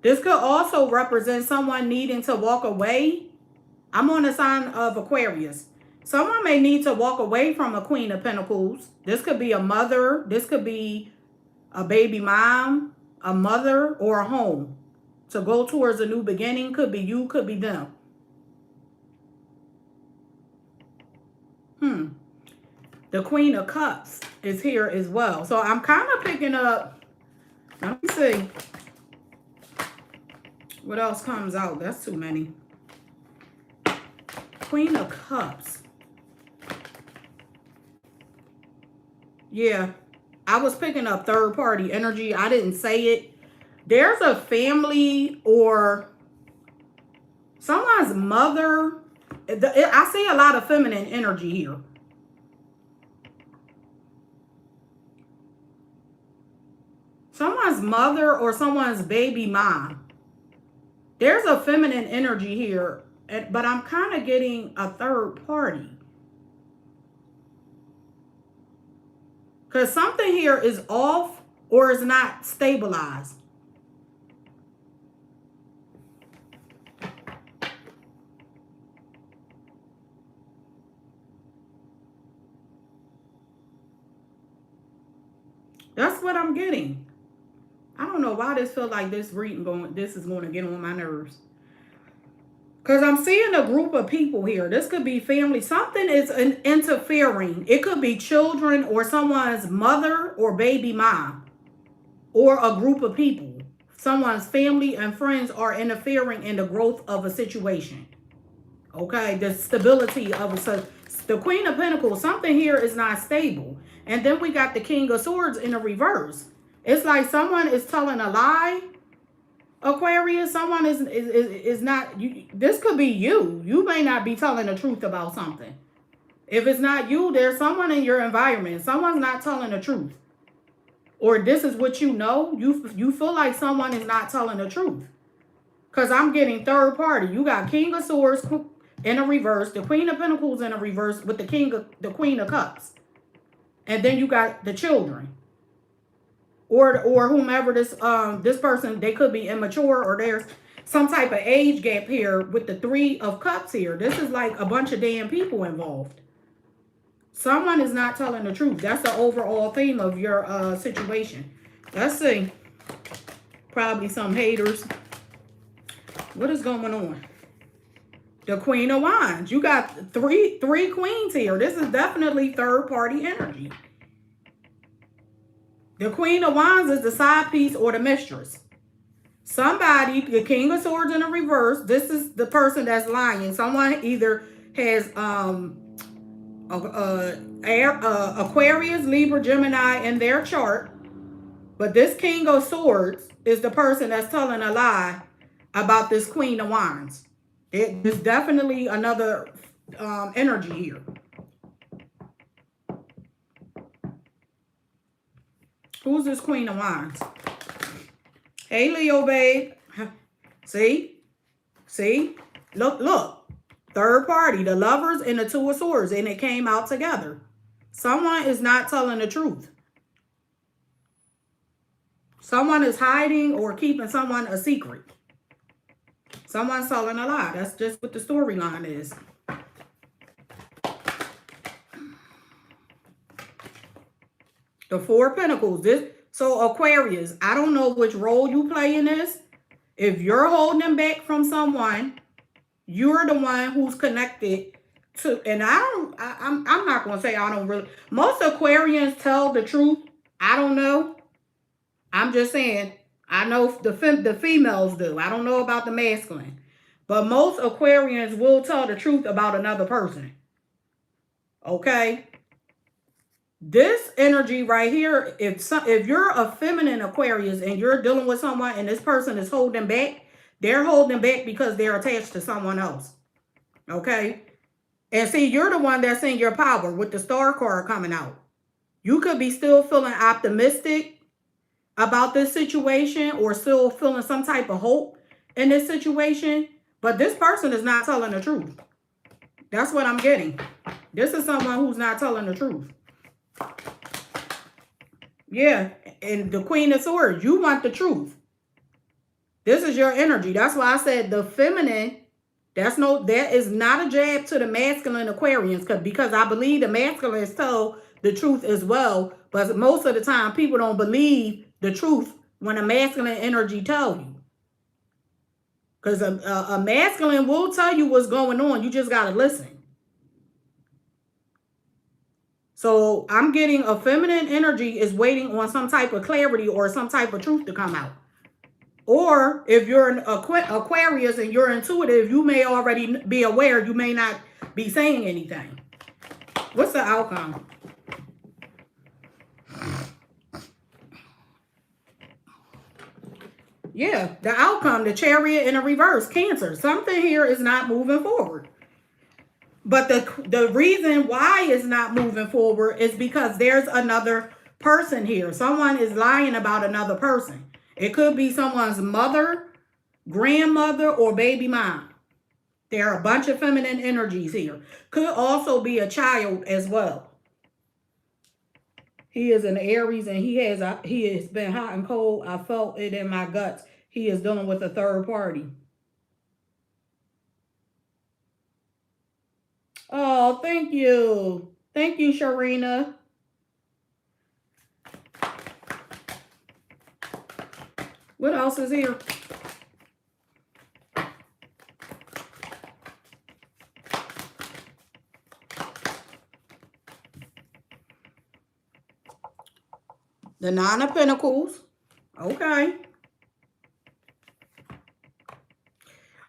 This could also represent someone needing to walk away. I'm on the sign of Aquarius. Someone may need to walk away from a Queen of Pentacles. This could be a mother. This could be a baby mom, a mother, or a home. to go towards a new beginning. Could be you, could be them. The Queen of Cups is here as well. So I'm kind of picking up, let me see what else comes out. That's too many. Queen of Cups. Yeah, I was picking up third party energy. I didn't say it. There's a family or someone's mother. I see a lot of feminine energy here. Someone's mother or someone's baby mom. There's a feminine energy here, but I'm kind of getting a third party. Because something here is off or is not stabilized. That's what I'm getting. I don't know why this feels like this reading this is going to get on my nerves. Because I'm seeing a group of people here. This could be family. Something is interfering. It could be children or someone's mother or baby mom. Or a group of people. Someone's family and friends are interfering in the growth of a situation. Okay, the stability of the Queen of Pentacles. Something here is not stable. And then we got the King of Swords in the reverse. It's like someone is telling a lie. Aquarius, someone is not, this could be you. You may not be telling the truth about something. If it's not you, there's someone in your environment. Someone's not telling the truth. Or this is what you know. You feel like someone is not telling the truth. Because I'm getting third party. You got King of Swords in a reverse. The Queen of Pentacles in a reverse with the Queen of Cups. And then you got the children. Or whomever this person, they could be immature or there's some type of age gap here with the Three of Cups here. This is like a bunch of damn people involved. Someone is not telling the truth. That's the overall theme of your situation. Let's see. Probably some haters. What is going on? The Queen of Wands. You got three queens here. This is definitely third party energy. The Queen of Wands is the side piece or the mistress. Somebody, the King of Swords in the reverse, this is the person that's lying. Someone either has Aquarius, Libra, Gemini in their chart. But this King of Swords is the person that's telling a lie about this Queen of Wands. There's definitely another energy here. Who's this Queen of Wands? Hey, Leo, babe. See? See? Look. Third party. The Lovers and the Two of Swords. And it came out together. Someone is not telling the truth. Someone is hiding or keeping someone a secret. Someone's telling a lie. That's just what the storyline is. The Four of Pentacles. So Aquarius, I don't know which role you play in this. If you're holding them back from someone, you're the one who's connected to, and I'm not going to say I don't really. Most Aquarians tell the truth. I don't know. I'm just saying, I know the females do. I don't know about the masculine. But most Aquarians will tell the truth about another person. Okay? This energy right here, if you're a feminine Aquarius and you're dealing with someone and this person is holding back, they're holding back because they're attached to someone else. Okay? And see, you're the one that's in your power with the Star card coming out. You could be still feeling optimistic about this situation or still feeling some type of hope in this situation. But this person is not telling the truth. That's what I'm getting. This is someone who's not telling the truth. Yeah, and the Queen of Swords, you want the truth. This is your energy. That's why I said the feminine, that is not a jab to the masculine Aquarians, because I believe the masculines tell the truth as well. But most of the time, people don't believe the truth when a masculine energy tells you. Because a masculine will tell you what's going on. You just got to listen. So I'm getting a feminine energy is waiting on some type of clarity or some type of truth to come out. Or if you're an Aquarius and you're intuitive, you may already be aware. You may not be saying anything. What's the outcome? Yeah, the outcome, the Chariot in a reverse, Cancer. Something here is not moving forward. But the reason why it's not moving forward is because there's another person here. Someone is lying about another person. It could be someone's mother, grandmother, or baby mom. There are a bunch of feminine energies here. Could also be a child as well. He is an Aries and he has been hot and cold. I felt it in my guts. He is dealing with a third party. Oh, thank you. Thank you, Sharina. What else is here? The Nine of Pentacles. Okay.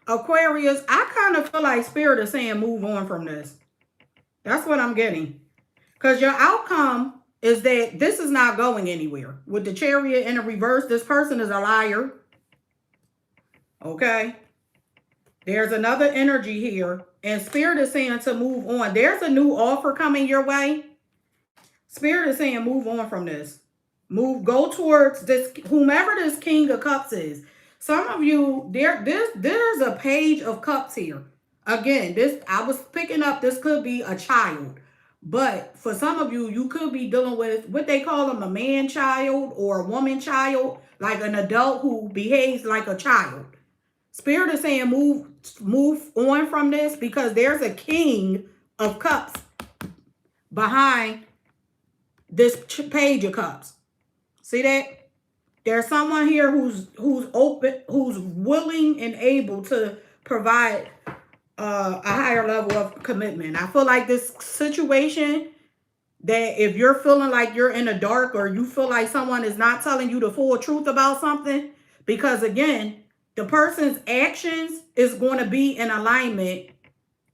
Aquarius, I kind of feel like Spirit is saying move on from this. That's what I'm getting. Because your outcome is that this is not going anywhere. With the Chariot in a reverse, this person is a liar. Okay. There's another energy here. And Spirit is saying to move on. There's a new offer coming your way. Spirit is saying move on from this. Go towards this, whomever this King of Cups is. Some of you, there's a Page of Cups here. Again, I was picking up, this could be a child. But for some of you, you could be dealing with what they call them, a man child or a woman child, like an adult who behaves like a child. Spirit is saying move on from this because there's a King of Cups behind this Page of Cups. See that? There's someone here who's open, who's willing and able to provide a higher level of commitment. I feel like this situation that if you're feeling like you're in the dark or you feel like someone is not telling you the full truth about something, because again, the person's actions is going to be in alignment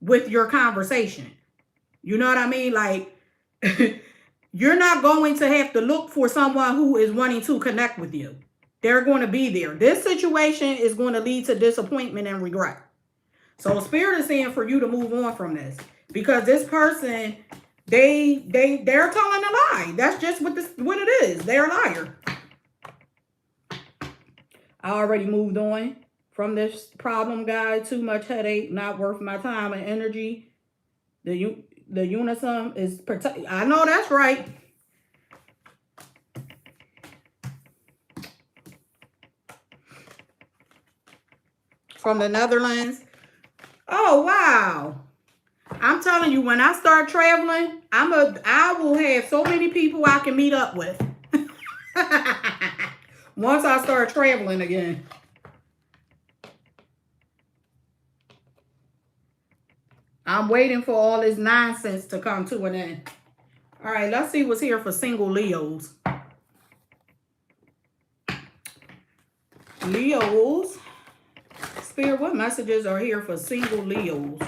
with your conversation. You know what I mean? Like, you're not going to have to look for someone who is wanting to connect with you. They're going to be there. This situation is going to lead to disappointment and regret. So Spirit is saying for you to move on from this. Because this person, they're telling a lie. That's just what it is. They're a liar. I already moved on from this problem, guys. Too much headache, not worth my time and energy. The YouVSThem is protect. I know that's right. From the Netherlands. Oh, wow. I'm telling you, when I start traveling, I will have so many people I can meet up with. Once I start traveling again. I'm waiting for all this nonsense to come to an end. All right, let's see what's here for single Leos. Leos. Spirit, what messages are here for single Leos?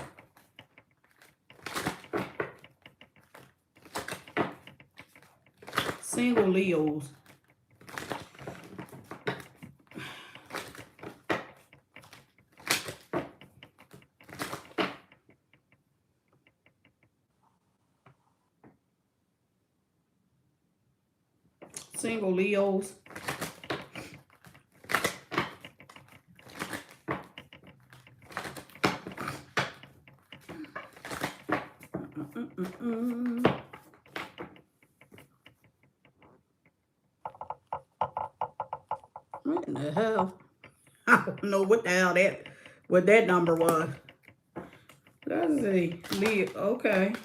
Single Leos. Single Leos. What in the hell? I don't know what the hell what that number was. Let's see. Leo. Okay.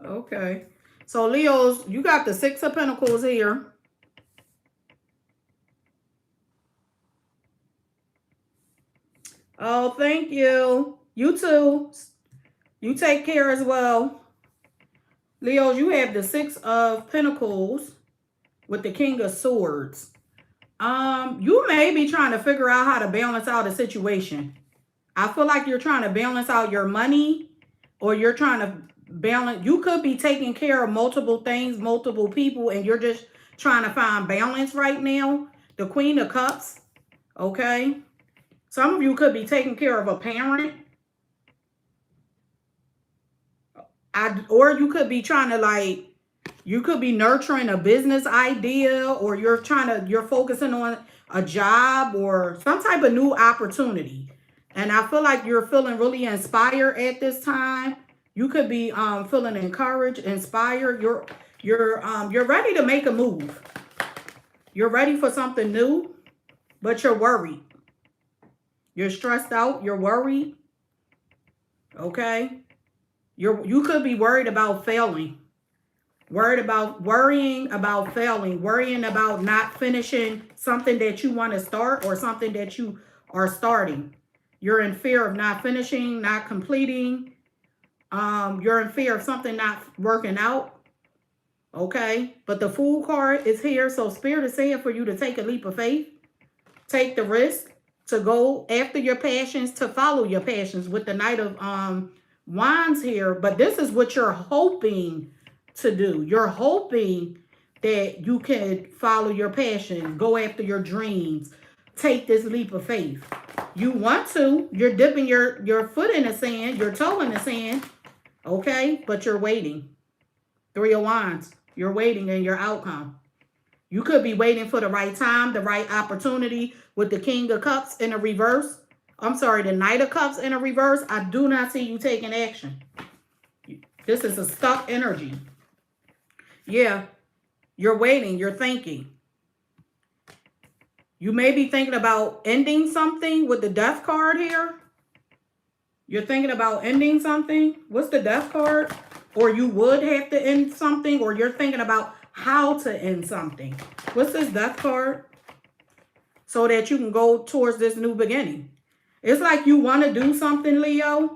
Okay. So Leos, you got the Six of Pentacles here. Oh, thank you. You too. You take care as well. Leos, you have the Six of Pentacles with the King of Swords. You may be trying to figure out how to balance out a situation. I feel like you're trying to balance out your money, or you're trying to balance. You could be taking care of multiple things, multiple people, and you're just trying to find balance right now. The Queen of Cups, okay? Some of you could be taking care of a parent. Or you could be trying to, like, you could be nurturing a business idea, or you're focusing on a job or some type of new opportunity. And I feel like you're feeling really inspired at this time. You could be feeling encouraged, inspired. You're ready to make a move. You're ready for something new, but you're worried. You're stressed out, you're worried. Okay? You could be worried about failing. Worrying about failing, worrying about not finishing something that you want to start, or something that you are starting. You're in fear of not finishing, not completing. You're in fear of something not working out. Okay? But the Fool card is here, so Spirit is saying for you to take a leap of faith. Take the risk to go after your passions, to follow your passions with the Knight of Wands here. But this is what you're hoping to do. You're hoping that you can follow your passion, go after your dreams, take this leap of faith. You want to. You're dipping your foot in the sand, your toe in the sand, okay? But you're waiting. Three of Wands. You're waiting in your outcome. You could be waiting for the right time, the right opportunity with the King of Cups in a reverse. I'm sorry, the Knight of Cups in a reverse. I do not see you taking action. This is a stuck energy. Yeah, you're waiting, you're thinking. You may be thinking about ending something with the Death card here. You're thinking about ending something. What's the Death card? Or you would have to end something, or you're thinking about how to end something. What's this Death card? So that you can go towards this new beginning. It's like you want to do something, Leo.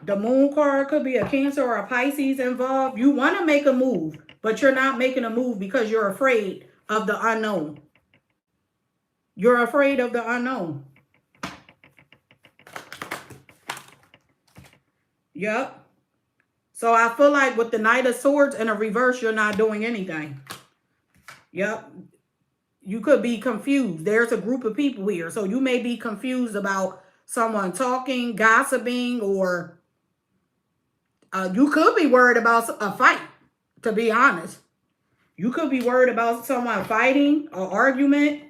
The Moon card could be a Cancer or a Pisces involved. You want to make a move, but you're not making a move because you're afraid of the unknown. You're afraid of the unknown. Yep. So I feel like with the Knight of Swords in a reverse, you're not doing anything. Yep. You could be confused. There's a group of people here. So you may be confused about someone talking, gossiping, or you could be worried about a fight, to be honest. You could be worried about someone fighting, an argument.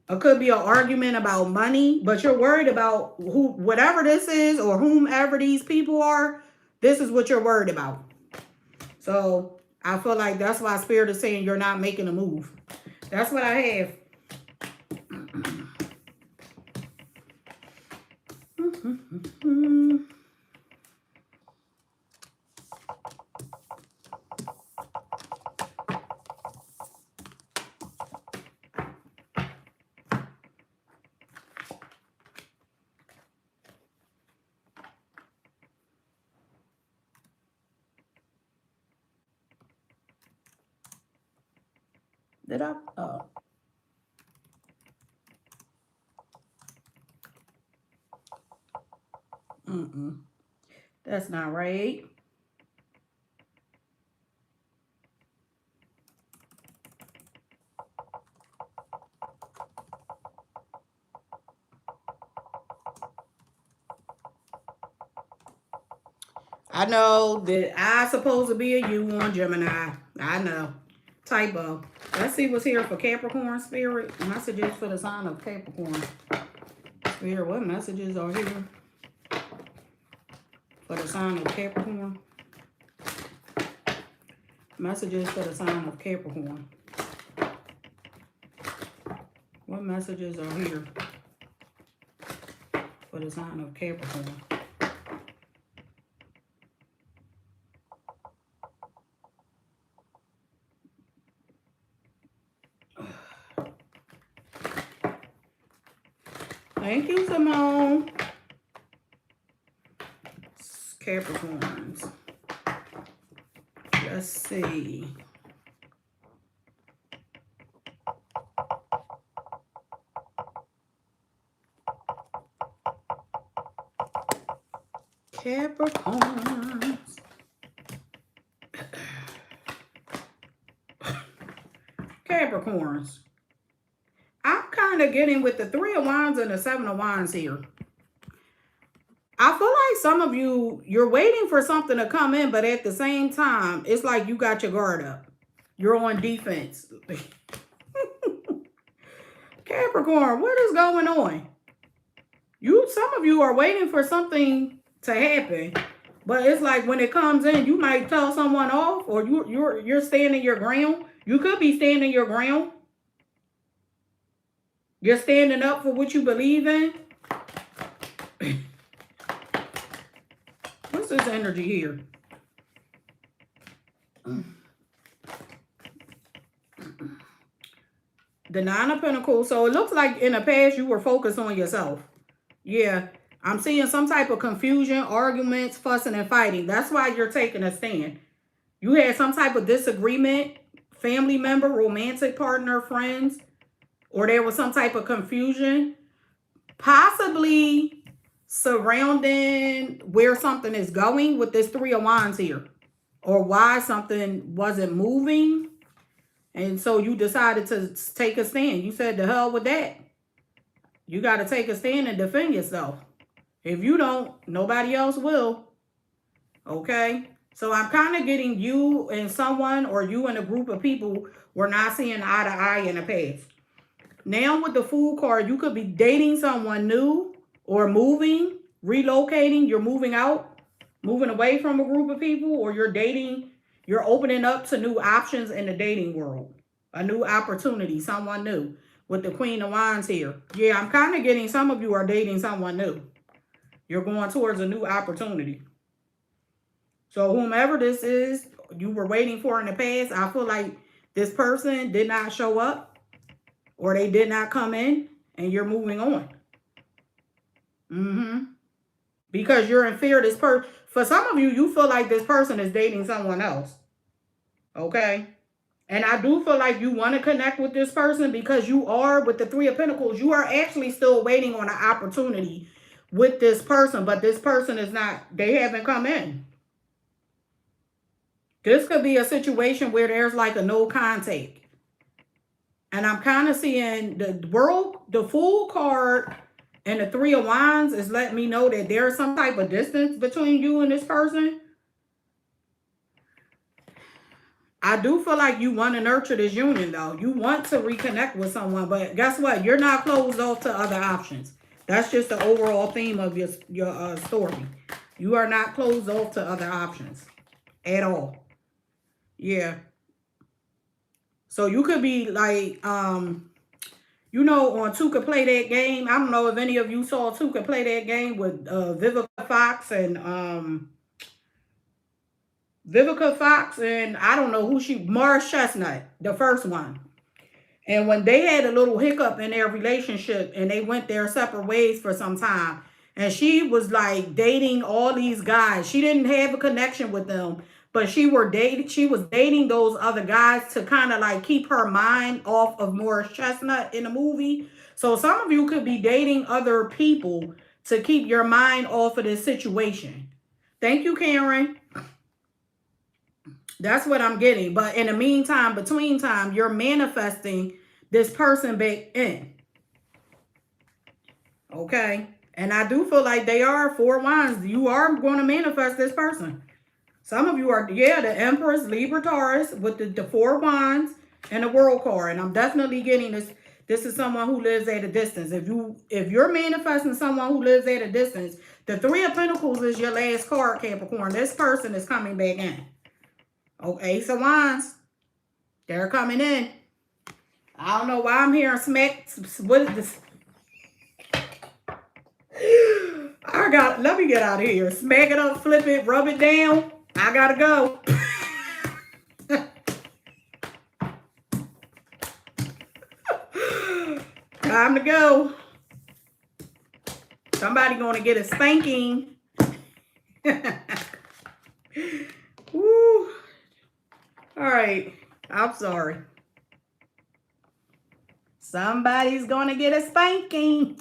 It could be an argument about money, but you're worried about whatever this is, or whomever these people are. This is what you're worried about. So I feel like that's why Spirit is saying you're not making a move. That's what I have. Did I? Oh. That's not right. I know that I'm supposed to be a you on Gemini. I know. Typo. Let's see what's here for Capricorn, Spirit. Messages for the sign of Capricorn. Spirit, what messages are here for the sign of Capricorn? Messages for the sign of Capricorn. What messages are here for the sign of Capricorn? Thank you, Simone. Capricorns. Let's see. Capricorns. Capricorns. I'm kind of getting with the 3 of Wands and the 7 of Wands here. I feel like some of you, you're waiting for something to come in, but at the same time, it's like you got your guard up. You're on defense. Capricorn, what is going on? Some of you are waiting for something to happen, but it's like when it comes in, you might tell someone off, or you're standing your ground. You could be standing your ground. You're standing up for what you believe in. What's this energy here? The 9 of Pentacles. So it looks like in the past you were focused on yourself. Yeah. I'm seeing some type of confusion, arguments, fussing and fighting. That's why you're taking a stand. You had some type of disagreement, family member, romantic partner, friends, or there was some type of confusion, possibly surrounding where something is going with this 3 of Wands here, or why something wasn't moving. And so you decided to take a stand. You said, the hell with that. You got to take a stand and defend yourself. If you don't, nobody else will. Okay? So I'm kind of getting you and someone, or you and a group of people were not seeing eye to eye in the past. Now with the Fool card, you could be dating someone new or moving, relocating. You're moving out, moving away from a group of people, or you're dating. You're opening up to new options in the dating world. A new opportunity, someone new. With the Queen of Wands here. Yeah, I'm kind of getting some of you are dating someone new. You're going towards a new opportunity. So whomever this is, you were waiting for in the past, I feel like this person did not show up, or they did not come in, and you're moving on. Because you're in fear of this person. For some of you, you feel like this person is dating someone else. Okay? And I do feel like you want to connect with this person, because you are, with the 3 of Pentacles, you are actually still waiting on an opportunity with this person. But this person is not, they haven't come in. This could be a situation where there's like a no contact. And I'm kind of seeing the Fool card and the 3 of Wands is letting me know that there's some type of distance between you and this person. I do feel like you want to nurture this union, though. You want to reconnect with someone, but guess what? You're not closed off to other options. That's just the overall theme of your story. You are not closed off to other options at all. Yeah. So you could be like, you know, on Two Could Play That Game. I don't know if any of you saw Two Could Play That Game with Vivica Fox and I don't know who Morris Chestnut, the first one. And when they had a little hiccup in their relationship and they went their separate ways for some time, and she was like dating all these guys. She didn't have a connection with them, but she was dating those other guys to kind of like keep her mind off of Morris Chestnut in the movie. So some of you could be dating other people to keep your mind off of this situation. Thank you, Karen. That's what I'm getting. But in the meantime, between time, you're manifesting this person back in. Okay? And I do feel like they are 4 Wands. You are going to manifest this person. Some of you are, yeah, the Empress, Libra, Taurus with the 4 Wands and the World card. And I'm definitely getting this. This is someone who lives at a distance. If you're manifesting someone who lives at a distance, the 3 of Pentacles is your last card, Capricorn. This person is coming back in. Okay, Ace of Wands. They're coming in. I don't know why I'm hearing smack. What is this? Let me get out of here. Smack it up, flip it, rub it down. I gotta go. Time to go. Somebody gonna get a spanking. Woo. All right. I'm sorry. Somebody's gonna get a spanking.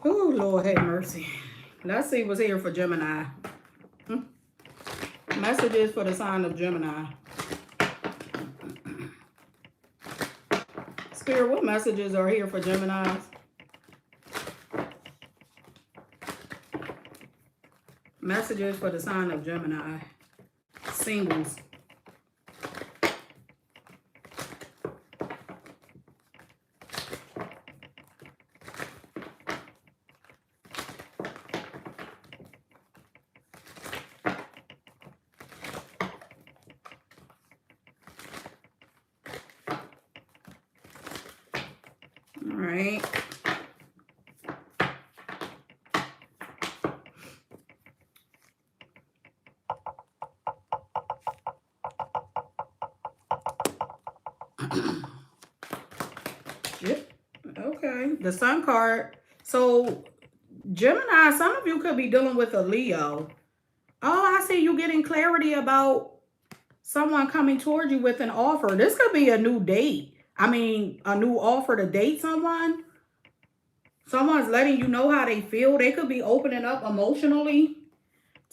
Oh, Lord have mercy. Let's see what's here for Gemini. Messages for the sign of Gemini. Spirit, what messages are here for Geminis? Messages for the sign of Gemini. Singles. All right. Yep. Okay. The Sun card. So, Gemini, some of you could be dealing with a Leo. Oh, I see you getting clarity about someone coming towards you with an offer. This could be a new date. I mean, a new offer to date someone. Someone's letting you know how they feel. They could be opening up emotionally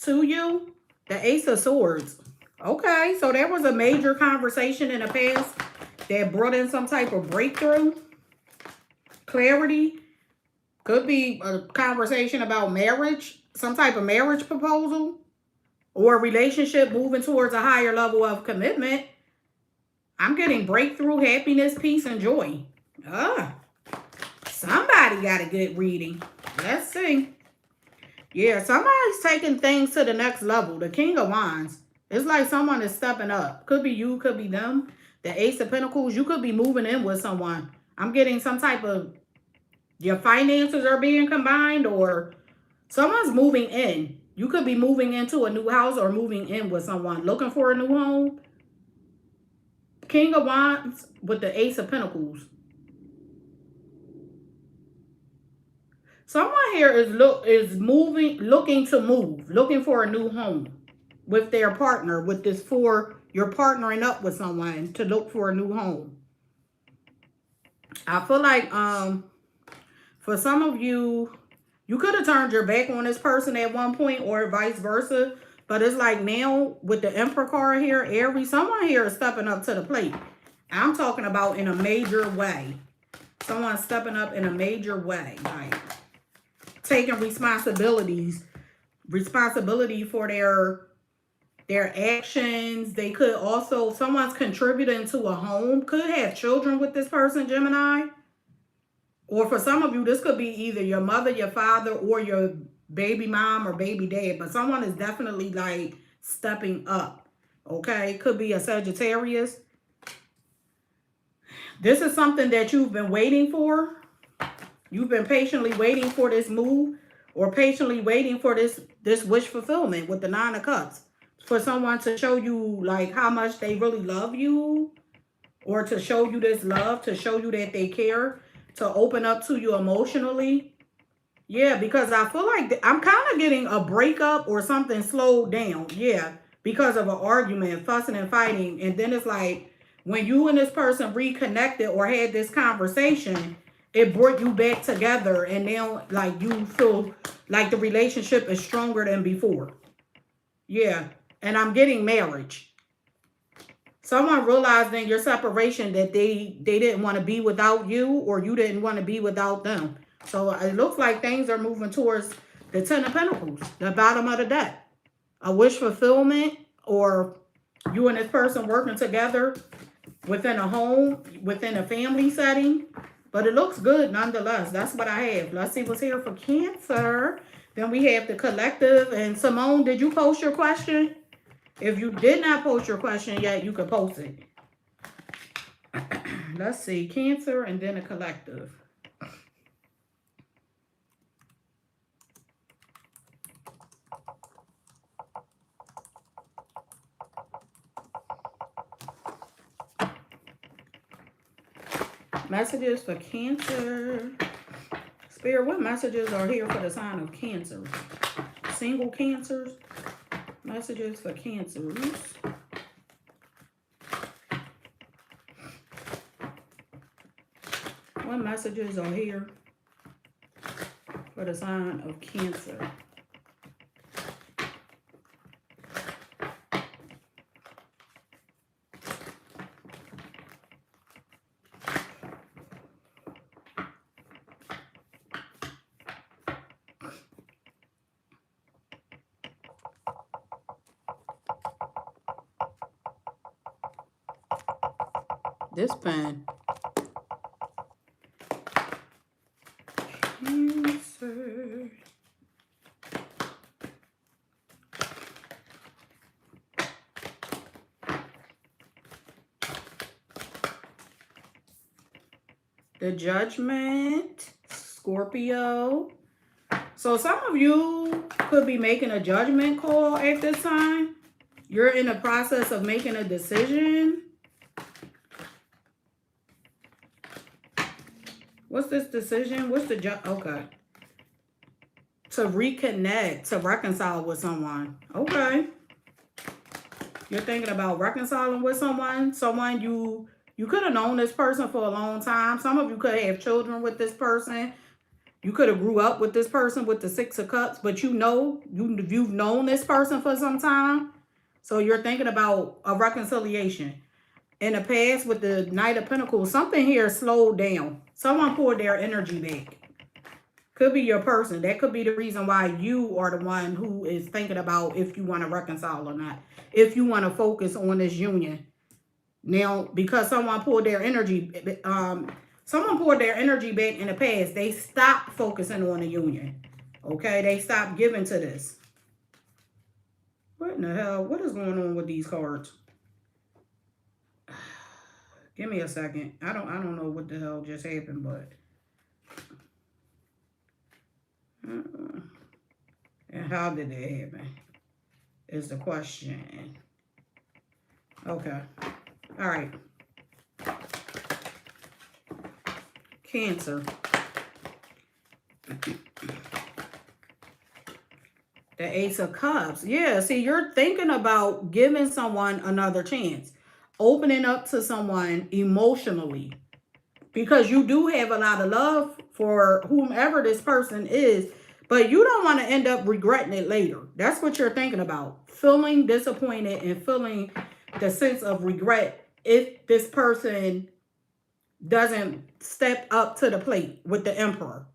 to you. The Ace of Swords. Okay, so there was a major conversation in the past that brought in some type of breakthrough. Clarity. Could be a conversation about marriage. Some type of marriage proposal. Or a relationship moving towards a higher level of commitment. I'm getting breakthrough, happiness, peace, and joy. Somebody got a good reading. Let's see. Yeah, somebody's taking things to the next level. The King of Wands. It's like someone is stepping up. Could be you, could be them. The Ace of Pentacles, you could be moving in with someone. I'm getting some type of, your finances are being combined, or someone's moving in. You could be moving into a new house or moving in with someone looking for a new home. King of Wands with the Ace of Pentacles. Someone here is looking to move, looking for a new home with their partner. With this you're partnering up with someone to look for a new home. I feel like for some of you, you could have turned your back on this person at one point or vice versa. But it's like now with the Emperor card here, Aries, someone here is stepping up to the plate. I'm talking about in a major way. Someone stepping up in a major way. Like taking responsibility for their actions. They could also, someone's contributing to a home. Could have children with this person, Gemini. Or for some of you, this could be either your mother, your father, or your baby mom or baby dad. But someone is definitely like stepping up. Okay? Could be a Sagittarius. This is something that you've been waiting for. You've been patiently waiting for this move. Or patiently waiting for this wish fulfillment with the Nine of Cups. For someone to show you like how much they really love you. Or to show you this love. To show you that they care. To open up to you emotionally. Yeah, because I feel like I'm kind of getting a breakup or something slowed down. Yeah, because of an argument, fussing and fighting. And then it's like when you and this person reconnected or had this conversation, it brought you back together. And now like you feel like the relationship is stronger than before. Yeah, and I'm getting marriage. Someone realized in your separation that they didn't want to be without you, or you didn't want to be without them. So it looks like things are moving towards the Ten of Pentacles, the bottom of the deck. A wish fulfillment, or you and this person working together within a home, within a family setting. But it looks good nonetheless. That's what I have. Let's see what's here for Cancer. Then we have the collective. And Simone, did you post your question? If you did not post your question yet, you can post it. Let's see. Cancer and then a collective. Messages for Cancer. Spirit, what messages are here for the sign of Cancer? Single Cancers. Messages for Cancers. What messages are here for the sign of Cancer? This pen. Cancer. The Judgment. Scorpio. So some of you could be making a judgment call at this time. You're in the process of making a decision. What's this decision? What's the okay. To reconnect, to reconcile with someone. Okay. You're thinking about reconciling with someone. Someone you could have known this person for a long time. Some of you could have children with this person. You could have grew up with this person with the Six of Cups, but you've known this person for some time. So you're thinking about a reconciliation. In the past with the Knight of Pentacles, something here slowed down. Someone poured their energy back. Could be your person. That could be the reason why you are the one who is thinking about if you want to reconcile or not. If you want to focus on this union. Now, because someone poured their energy back in the past, they stopped focusing on the union. Okay? They stopped giving to this. What in the hell? What is going on with these cards? Give me a second. I don't know what the hell just happened, but and how did it happen is the question. Okay. All right. Cancer. The Ace of Cups. Yeah, see, you're thinking about giving someone another chance. Opening up to someone emotionally. Because you do have a lot of love for whomever this person is. But you don't want to end up regretting it later. That's what you're thinking about. Feeling disappointed and feeling the sense of regret if this person doesn't step up to the plate with the Emperor.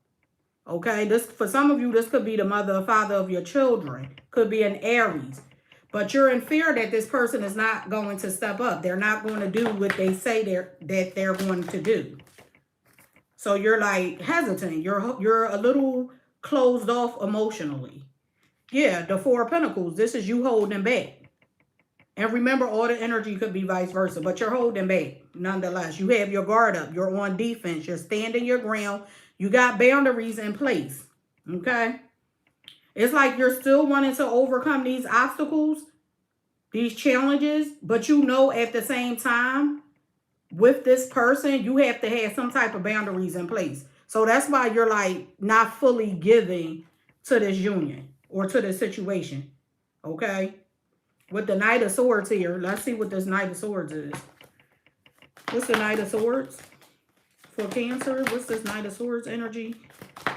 Okay, this for some of you, this could be the mother or father of your children. Could be an Aries. But you're in fear that this person is not going to step up. They're not going to do what they say that they're going to do. So you're like hesitant. You're a little closed off emotionally. Yeah, the Four of Pentacles. This is you holding back. And remember, all the energy could be vice versa. But you're holding back nonetheless. You have your guard up. You're on defense. You're standing your ground. You got boundaries in place. Okay? It's like you're still wanting to overcome these obstacles, these challenges, but you know at the same time, with this person, you have to have some type of boundaries in place. So that's why you're like not fully giving to this union or to this situation. Okay? With the Knight of Swords here, let's see what this Knight of Swords is. What's the Knight of Swords for Cancer? What's this Knight of Swords energy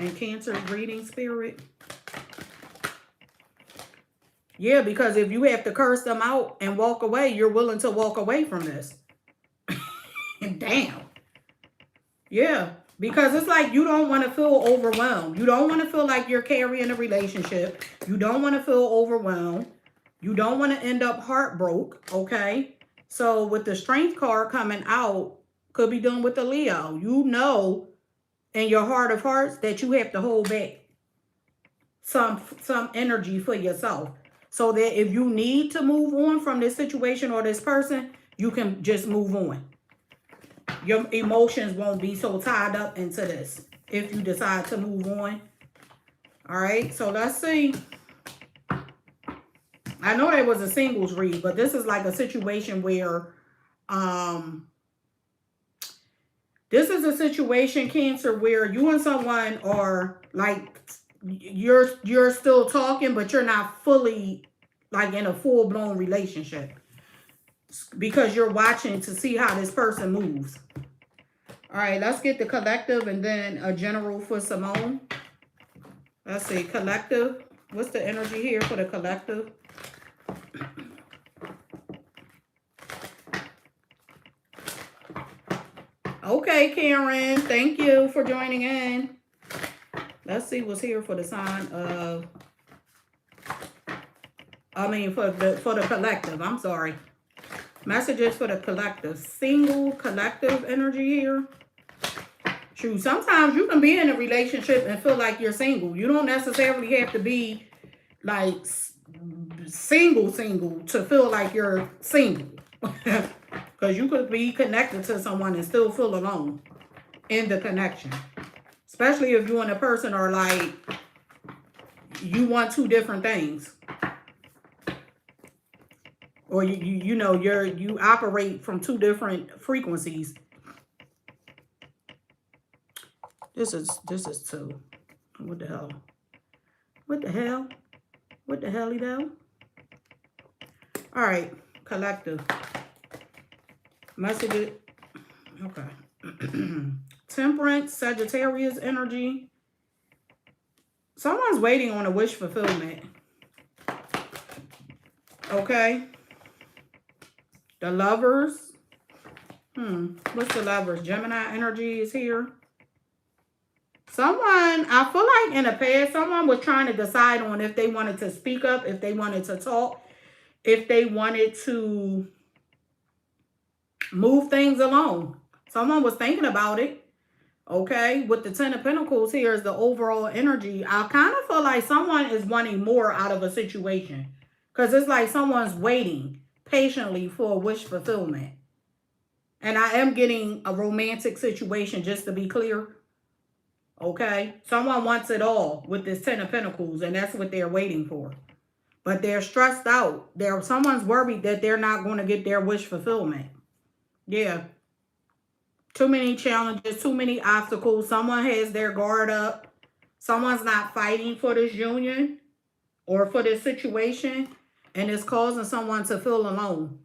and Cancer reading spirit? Yeah, because if you have to curse them out and walk away, you're willing to walk away from this. Damn. Yeah, because it's like you don't want to feel overwhelmed. You don't want to feel like you're carrying a relationship. You don't want to feel overwhelmed. You don't want to end up heartbroken, okay? So with the Strength card coming out, could be dealing with the Leo. You know in your heart of hearts that you have to hold back some energy for yourself. So that if you need to move on from this situation or this person, you can just move on. Your emotions won't be so tied up into this if you decide to move on. All right, so let's see. I know that was a singles read, but this is like a situation where This is a situation, Cancer, where you and someone are like, you're still talking, but you're not fully like in a full-blown relationship, because you're watching to see how this person moves. All right, let's get the collective and then a general for Simone. Let's see, collective. What's the energy here for the collective? Okay, Karen, thank you for joining in. Let's see what's here for the sign of, for the collective. I'm sorry. Messages for the collective. Single collective energy here. True. Sometimes you can be in a relationship and feel like you're single. You don't necessarily have to be like single to feel like you're single. Because you could be connected to someone and still feel alone in the connection. Especially if you and a person are like, you want two different things. Or you operate from two different frequencies. This is two. What the hell? What the hell? What the hell, though? All right, collective. Message. Okay. Temperance, Sagittarius energy. Someone's waiting on a wish fulfillment. Okay. The Lovers. What's the Lovers? Gemini energy is here. Someone, I feel like in the past, someone was trying to decide on if they wanted to speak up, if they wanted to talk, if they wanted to move things along. Someone was thinking about it. Okay, with the Ten of Pentacles here is the overall energy. I kind of feel like someone is wanting more out of a situation. Because it's like someone's waiting patiently for a wish fulfillment. And I am getting a romantic situation, just to be clear. Okay, someone wants it all with this Ten of Pentacles, and that's what they're waiting for. But they're stressed out. Someone's worried that they're not going to get their wish fulfillment. Yeah. Too many challenges, too many obstacles. Someone has their guard up. Someone's not fighting for this union or for this situation, and it's causing someone to feel alone.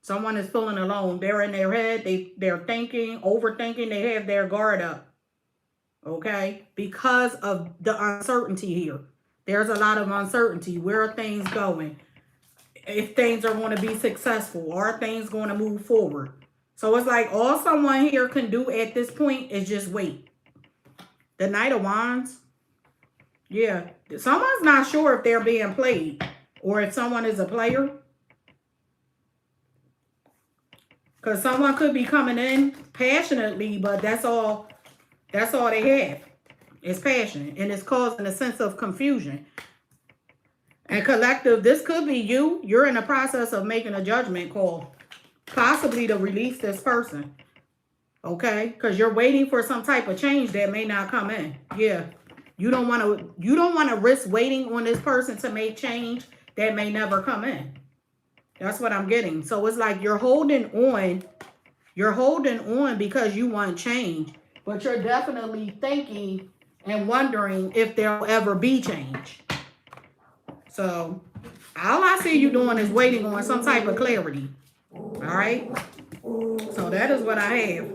Someone is feeling alone. They're in their head. They're thinking, overthinking. They have their guard up. Okay? Because of the uncertainty here. There's a lot of uncertainty. Where are things going? If things are going to be successful. Are things going to move forward? So it's like all someone here can do at this point is just wait. The Knight of Wands. Yeah. Someone's not sure if they're being played or if someone is a player. Because someone could be coming in passionately, but that's all they have. It's passion. And it's causing a sense of confusion. And collective, this could be you. You're in the process of making a judgment call. Possibly to release this person. Okay? Because you're waiting for some type of change that may not come in. Yeah. You don't want to risk waiting on this person to make change that may never come in. That's what I'm getting. So it's like you're holding on. You're holding on because you want change. But you're definitely thinking and wondering if there'll ever be change. So all I see you doing is waiting on some type of clarity. All right. So that is what I have.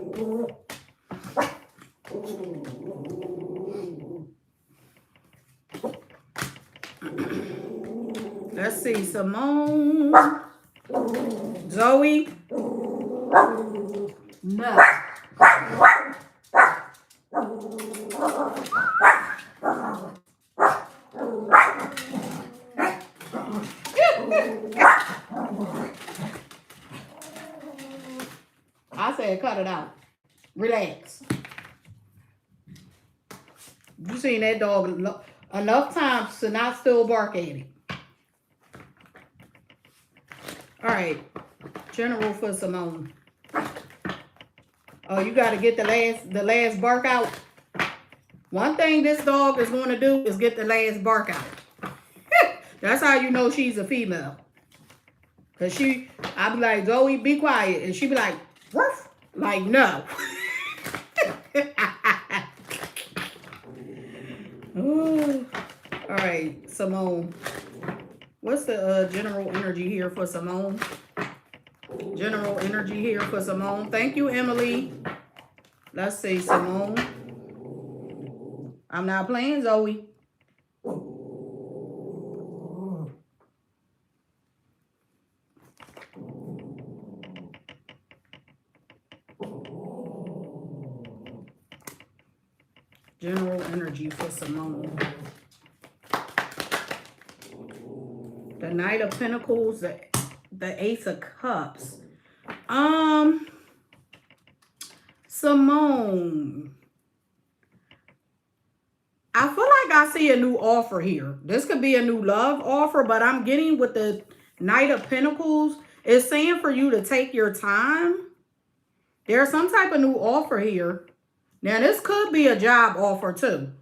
Let's see. Simone. Zoe. No. I said cut it out. Relax. You seen that dog enough times to not still bark at it. All right. General for Simone. Oh, you got to get the last bark out. One thing this dog is going to do is get the last bark out. That's how you know she's a female. Because I'll be like, Zoe, be quiet. And she be like, ruff. Like, no. Ooh. All right, Simone. What's the general energy here for Simone? General energy here for Simone. Thank you, Emily. Let's see, Simone. I'm not playing, Zoe. General energy for Simone. The Knight of Pentacles, the Ace of Cups. Simone. I feel like I see a new offer here. This could be a new love offer, but I'm getting with the Knight of Pentacles. It's saying for you to take your time. There's some type of new offer here. Now, this could be a job offer too.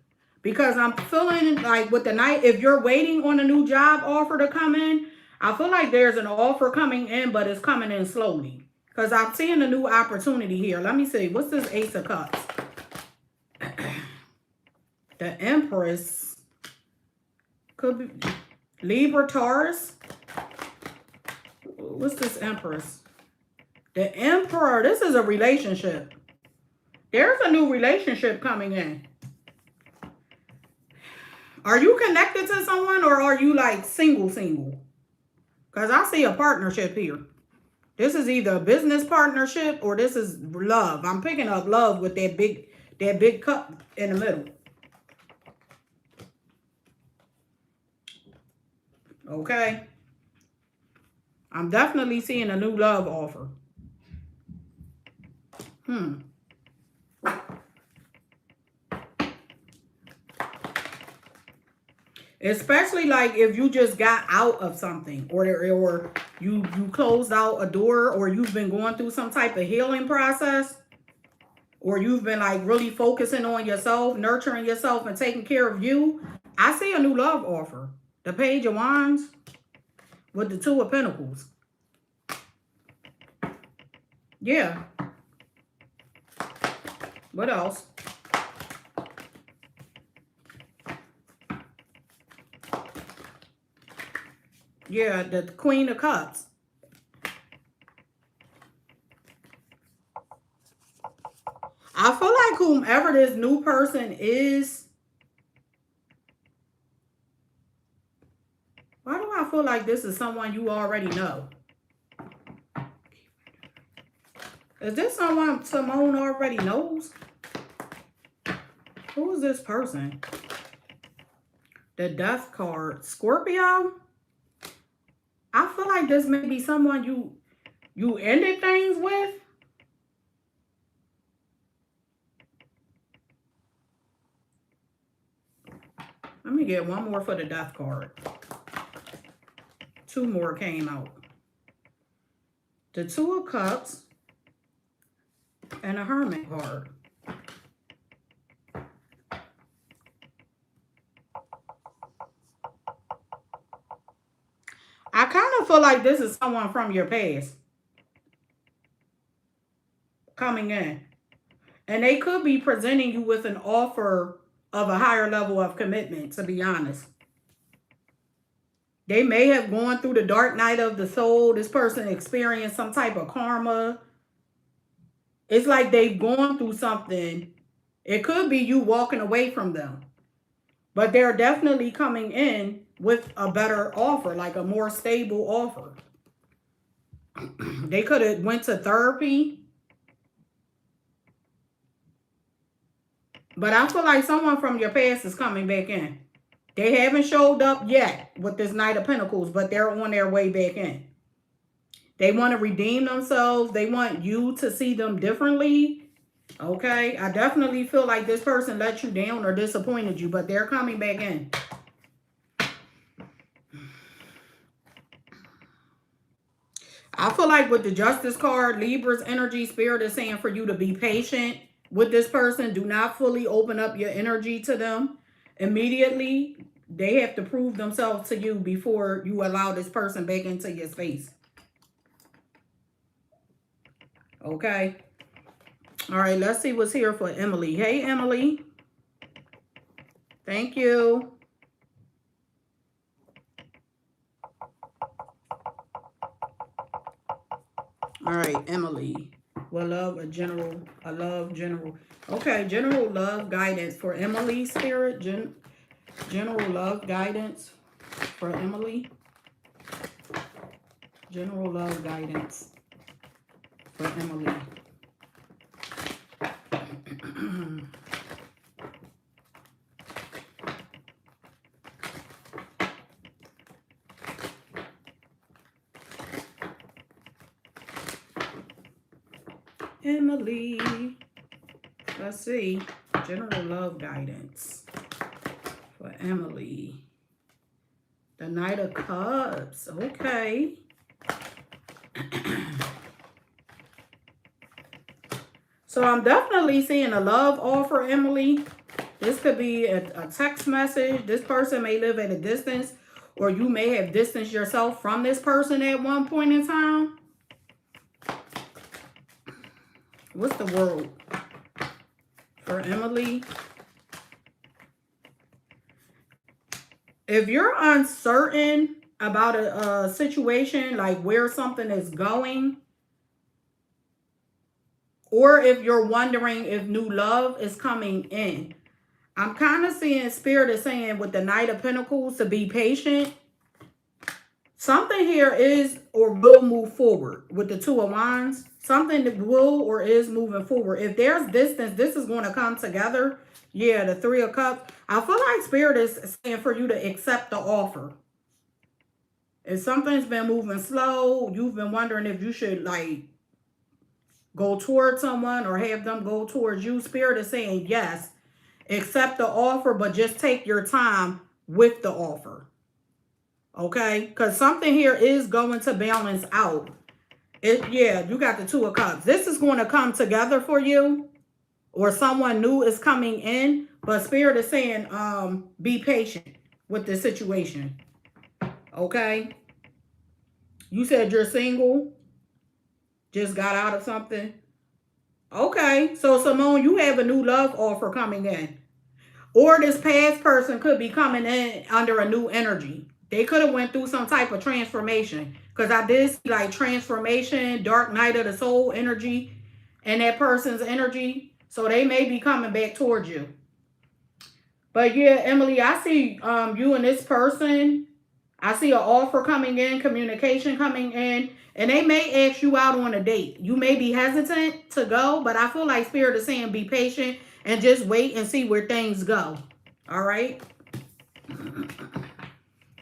Because I'm feeling like with the Knight, if you're waiting on a new job offer to come in, I feel like there's an offer coming in, but it's coming in slowly. Because I'm seeing a new opportunity here. Let me see. What's this Ace of Cups? The Empress. Could be Libra, Taurus. What's this Empress? The Emperor. This is a relationship. There's a new relationship coming in. Are you connected to someone or are you like single? Because I see a partnership here. This is either a business partnership or this is love. I'm picking up love with that big cup in the middle. Okay. I'm definitely seeing a new love offer. Especially like if you just got out of something or you closed out a door or you've been going through some type of healing process or you've been like really focusing on yourself, nurturing yourself and taking care of you. I see a new love offer. The Page of Wands with the Two of Pentacles. Yeah. What else? Yeah, the Queen of Cups. I feel like whomever this new person is, why do I feel like this is someone you already know? Is this someone Simone already knows? Who is this person? The Death card. Scorpio? I feel like this may be someone you ended things with. Let me get one more for the Death card. Two more came out. The Two of Cups and a Hermit card. I kind of feel like this is someone from your past coming in. And they could be presenting you with an offer of a higher level of commitment, to be honest. They may have gone through the dark night of the soul. This person experienced some type of karma. It's like they've gone through something. It could be you walking away from them. But they're definitely coming in with a better offer, like a more stable offer. They could have went to therapy. But I feel like someone from your past is coming back in. They haven't showed up yet with this Knight of Pentacles, but they're on their way back in. They want to redeem themselves. They want you to see them differently. Okay? I definitely feel like this person let you down or disappointed you, but they're coming back in. I feel like with the Justice card, Libra's energy, Spirit is saying for you to be patient with this person. Do not fully open up your energy to them immediately. They have to prove themselves to you before you allow this person back into your space. Okay? All right, let's see what's here for Emily. Hey, Emily. Thank you. All right, Emily. Well, love, a love, general. Okay, general love guidance for Emily, Spirit. General love guidance for Emily. General love guidance for Emily. Emily. Let's see. General love guidance for Emily. The Knight of Cups. Okay. So I'm definitely seeing a love offer, Emily. This could be a text message. This person may live at a distance, or you may have distanced yourself from this person at one point in time. What's the word for Emily? If you're uncertain about a situation, like where something is going, or if you're wondering if new love is coming in, I'm kind of seeing Spirit is saying with the Knight of Pentacles to be patient. Something here is or will move forward with the Two of Wands. Something that will or is moving forward. If there's distance, this is going to come together. Yeah, the Three of Cups. I feel like Spirit is saying for you to accept the offer. If something's been moving slow, you've been wondering if you should like go towards someone or have them go towards you. Spirit is saying yes, accept the offer, but just take your time with the offer. Okay? Because something here is going to balance out. Yeah, you got the Two of Cups. This is going to come together for you, or someone new is coming in, but Spirit is saying be patient with the situation. Okay? You said you're single, just got out of something. Okay, so Simone, you have a new love offer coming in. Or this past person could be coming in under a new energy. They could have went through some type of transformation. Because I did see like transformation, dark night of the soul energy, and that person's energy. So they may be coming back towards you. But yeah, Emily, I see you and this person. I see an offer coming in, communication coming in. And they may ask you out on a date. You may be hesitant to go, but I feel like Spirit is saying be patient and just wait and see where things go. All right?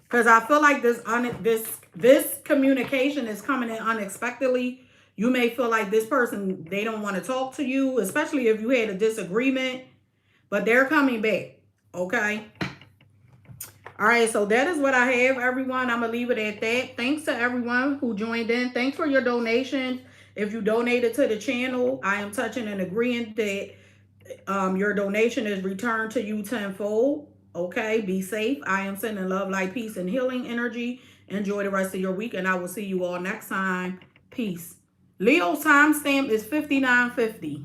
Because I feel like this communication is coming in unexpectedly. You may feel like this person, they don't want to talk to you, especially if you had a disagreement. But they're coming back. Okay? All right, so that is what I have, everyone. I'm going to leave it at that. Thanks to everyone who joined in. Thanks for your donations. If you donated to the channel, I am touching and agreeing that your donation is returned to you tenfold. Okay, be safe. I am sending love, light, peace, and healing energy. Enjoy the rest of your week, and I will see you all next time. Peace. Leo's timestamp is 5950.